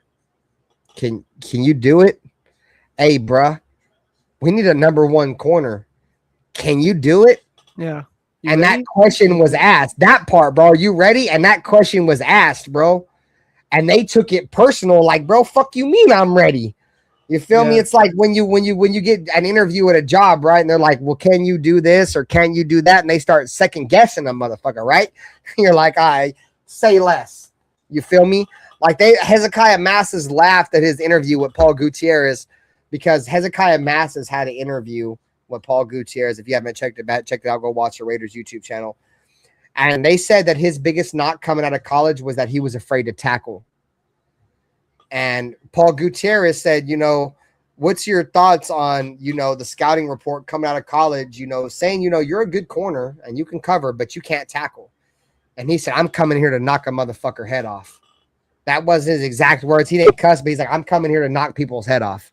Can you do it? Hey, bro, we need a #1 corner. Can you do it? Yeah. And ready? That question was asked. That part, bro, are you ready? And that question was asked, bro. And they took it personal, like, bro, fuck you mean I'm ready? You feel me? It's like when you get an interview at a job, right? And they're like, well, can you do this or can you do that? And they start second guessing a motherfucker, right? You're like, all right, say less. You feel me? Like Hezekiah Massis laughed at his interview with Paul Gutierrez because Hezekiah Massis had an interview with Paul Gutierrez. If you haven't checked it out, go watch the Raiders YouTube channel. And they said that his biggest knock coming out of college was that he was afraid to tackle. And Paul Gutierrez said, you know, what's your thoughts on, you know, the scouting report coming out of college, you know, saying, you know, you're a good corner and you can cover, but you can't tackle. And he said, I'm coming here to knock a motherfucker head off. That wasn't his exact words. He didn't cuss, but he's like, I'm coming here to knock people's head off.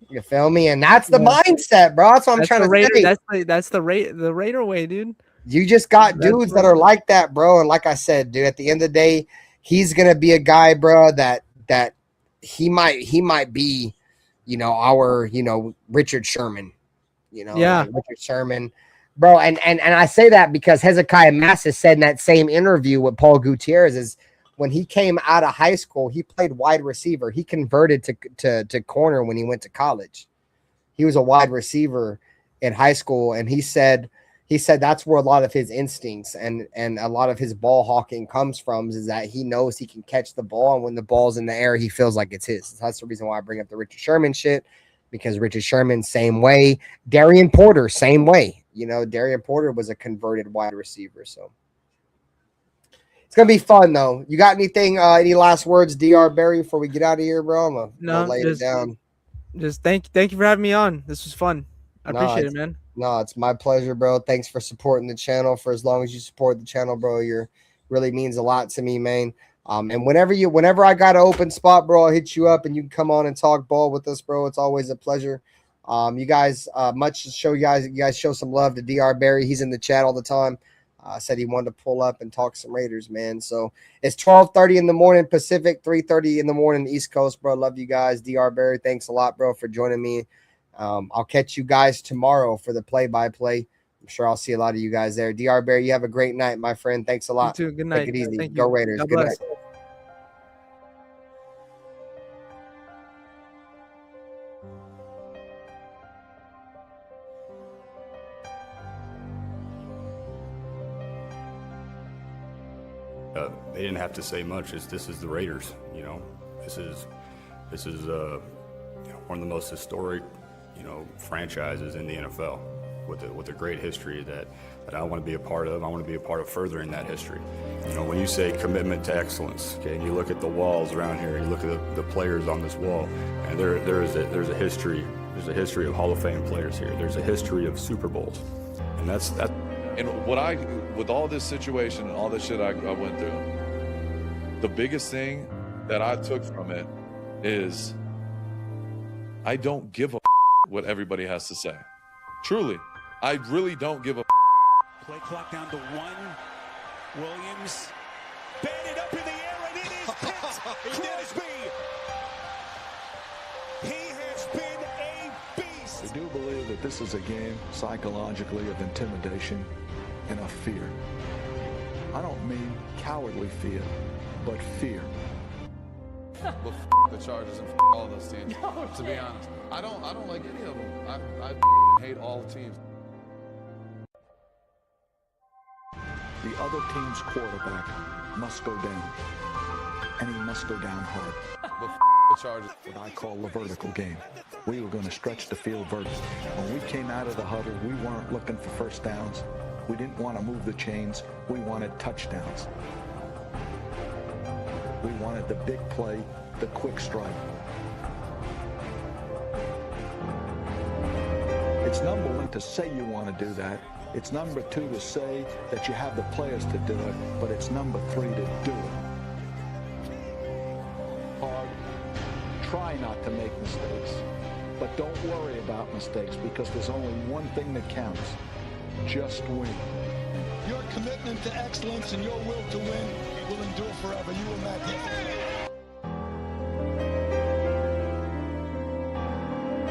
You feel me? And that's the mindset, bro. That's what I'm trying to say. That's the Raider way, dude. You just got dudes that are like that, bro. And like I said, dude, at the end of the day, he's gonna be a guy, bro, that he might be, you know, our, you know, Richard Sherman, you know, like Richard Sherman, bro. And I say that because Hezekiah Massis said in that same interview with Paul Gutierrez is when he came out of high school, he played wide receiver. He converted to corner when he went to college. He was a wide receiver in high school, and he said that's where a lot of his instincts and a lot of his ball hawking comes from is that he knows he can catch the ball, and when the ball's in the air, he feels like it's his. That's the reason why I bring up the Richard Sherman shit, because Richard Sherman, same way. Darian Porter, same way. You know, Darian Porter was a converted wide receiver, so it's gonna be fun though. You got anything? Any last words, Dr. Barry, before we get out of here, bro? I'm gonna lay it down. Just thank you for having me on. This was fun. I appreciate it, man. No, it's my pleasure, bro. Thanks for supporting the channel. For as long as you support the channel, bro, you're really means a lot to me, man. And whenever I got an open spot, bro, I'll hit you up and you can come on and talk ball with us, bro. It's always a pleasure. You guys, you guys show some love to Dr. Barry. He's in the chat all the time. Said he wanted to pull up and talk some Raiders, man. So it's 12:30 in the morning Pacific, 3:30 in the morning East Coast, bro. Love you guys. Dr. Barry, thanks a lot, bro, for joining me. I'll catch you guys tomorrow for the play-by-play. I'm sure I'll see a lot of you guys there. Dr. Barry, you have a great night, my friend. Thanks a lot. You too. Good night. Take it easy. Thank Go you. Raiders. God Good bless. night. They didn't have to say much. This is the Raiders, you know. This is one of the most historic, you know, franchises in the NFL with a great history that I want to be a part of. I want to be a part of furthering that history. You know, when you say commitment to excellence, okay, and you look at the walls around here, and you look at the players on this wall, and there's a history. There's a history of Hall of Fame players here. There's a history of Super Bowls, and that's that. And with all this situation and all this shit I went through, the biggest thing that I took from it is I don't give a what everybody has to say. Truly, I really don't give a. Play clock down to 1. Williams batted up in the air, and it is picked. Crosby. He has been a beast. I do believe that this is a game psychologically of intimidation and of fear. I don't mean cowardly fear. but fear. Well, the Chargers and all those teams. To be honest, I don't like any of them. I hate all teams. The other team's quarterback must go down, and he must go down hard. Well, the Chargers. What I call the vertical game. We were going to stretch the field vertically. When we came out of the huddle, we weren't looking for first downs. We didn't want to move the chains. We wanted touchdowns. We wanted the big play, the quick strike. It's number one to say you want to do that. It's number two to say that you have the players to do it, but it's number three to do it. Hard. Try not to make mistakes, but don't worry about mistakes because there's only one thing that counts. Just win. Your commitment to excellence and your will to win will endure forever. You will not get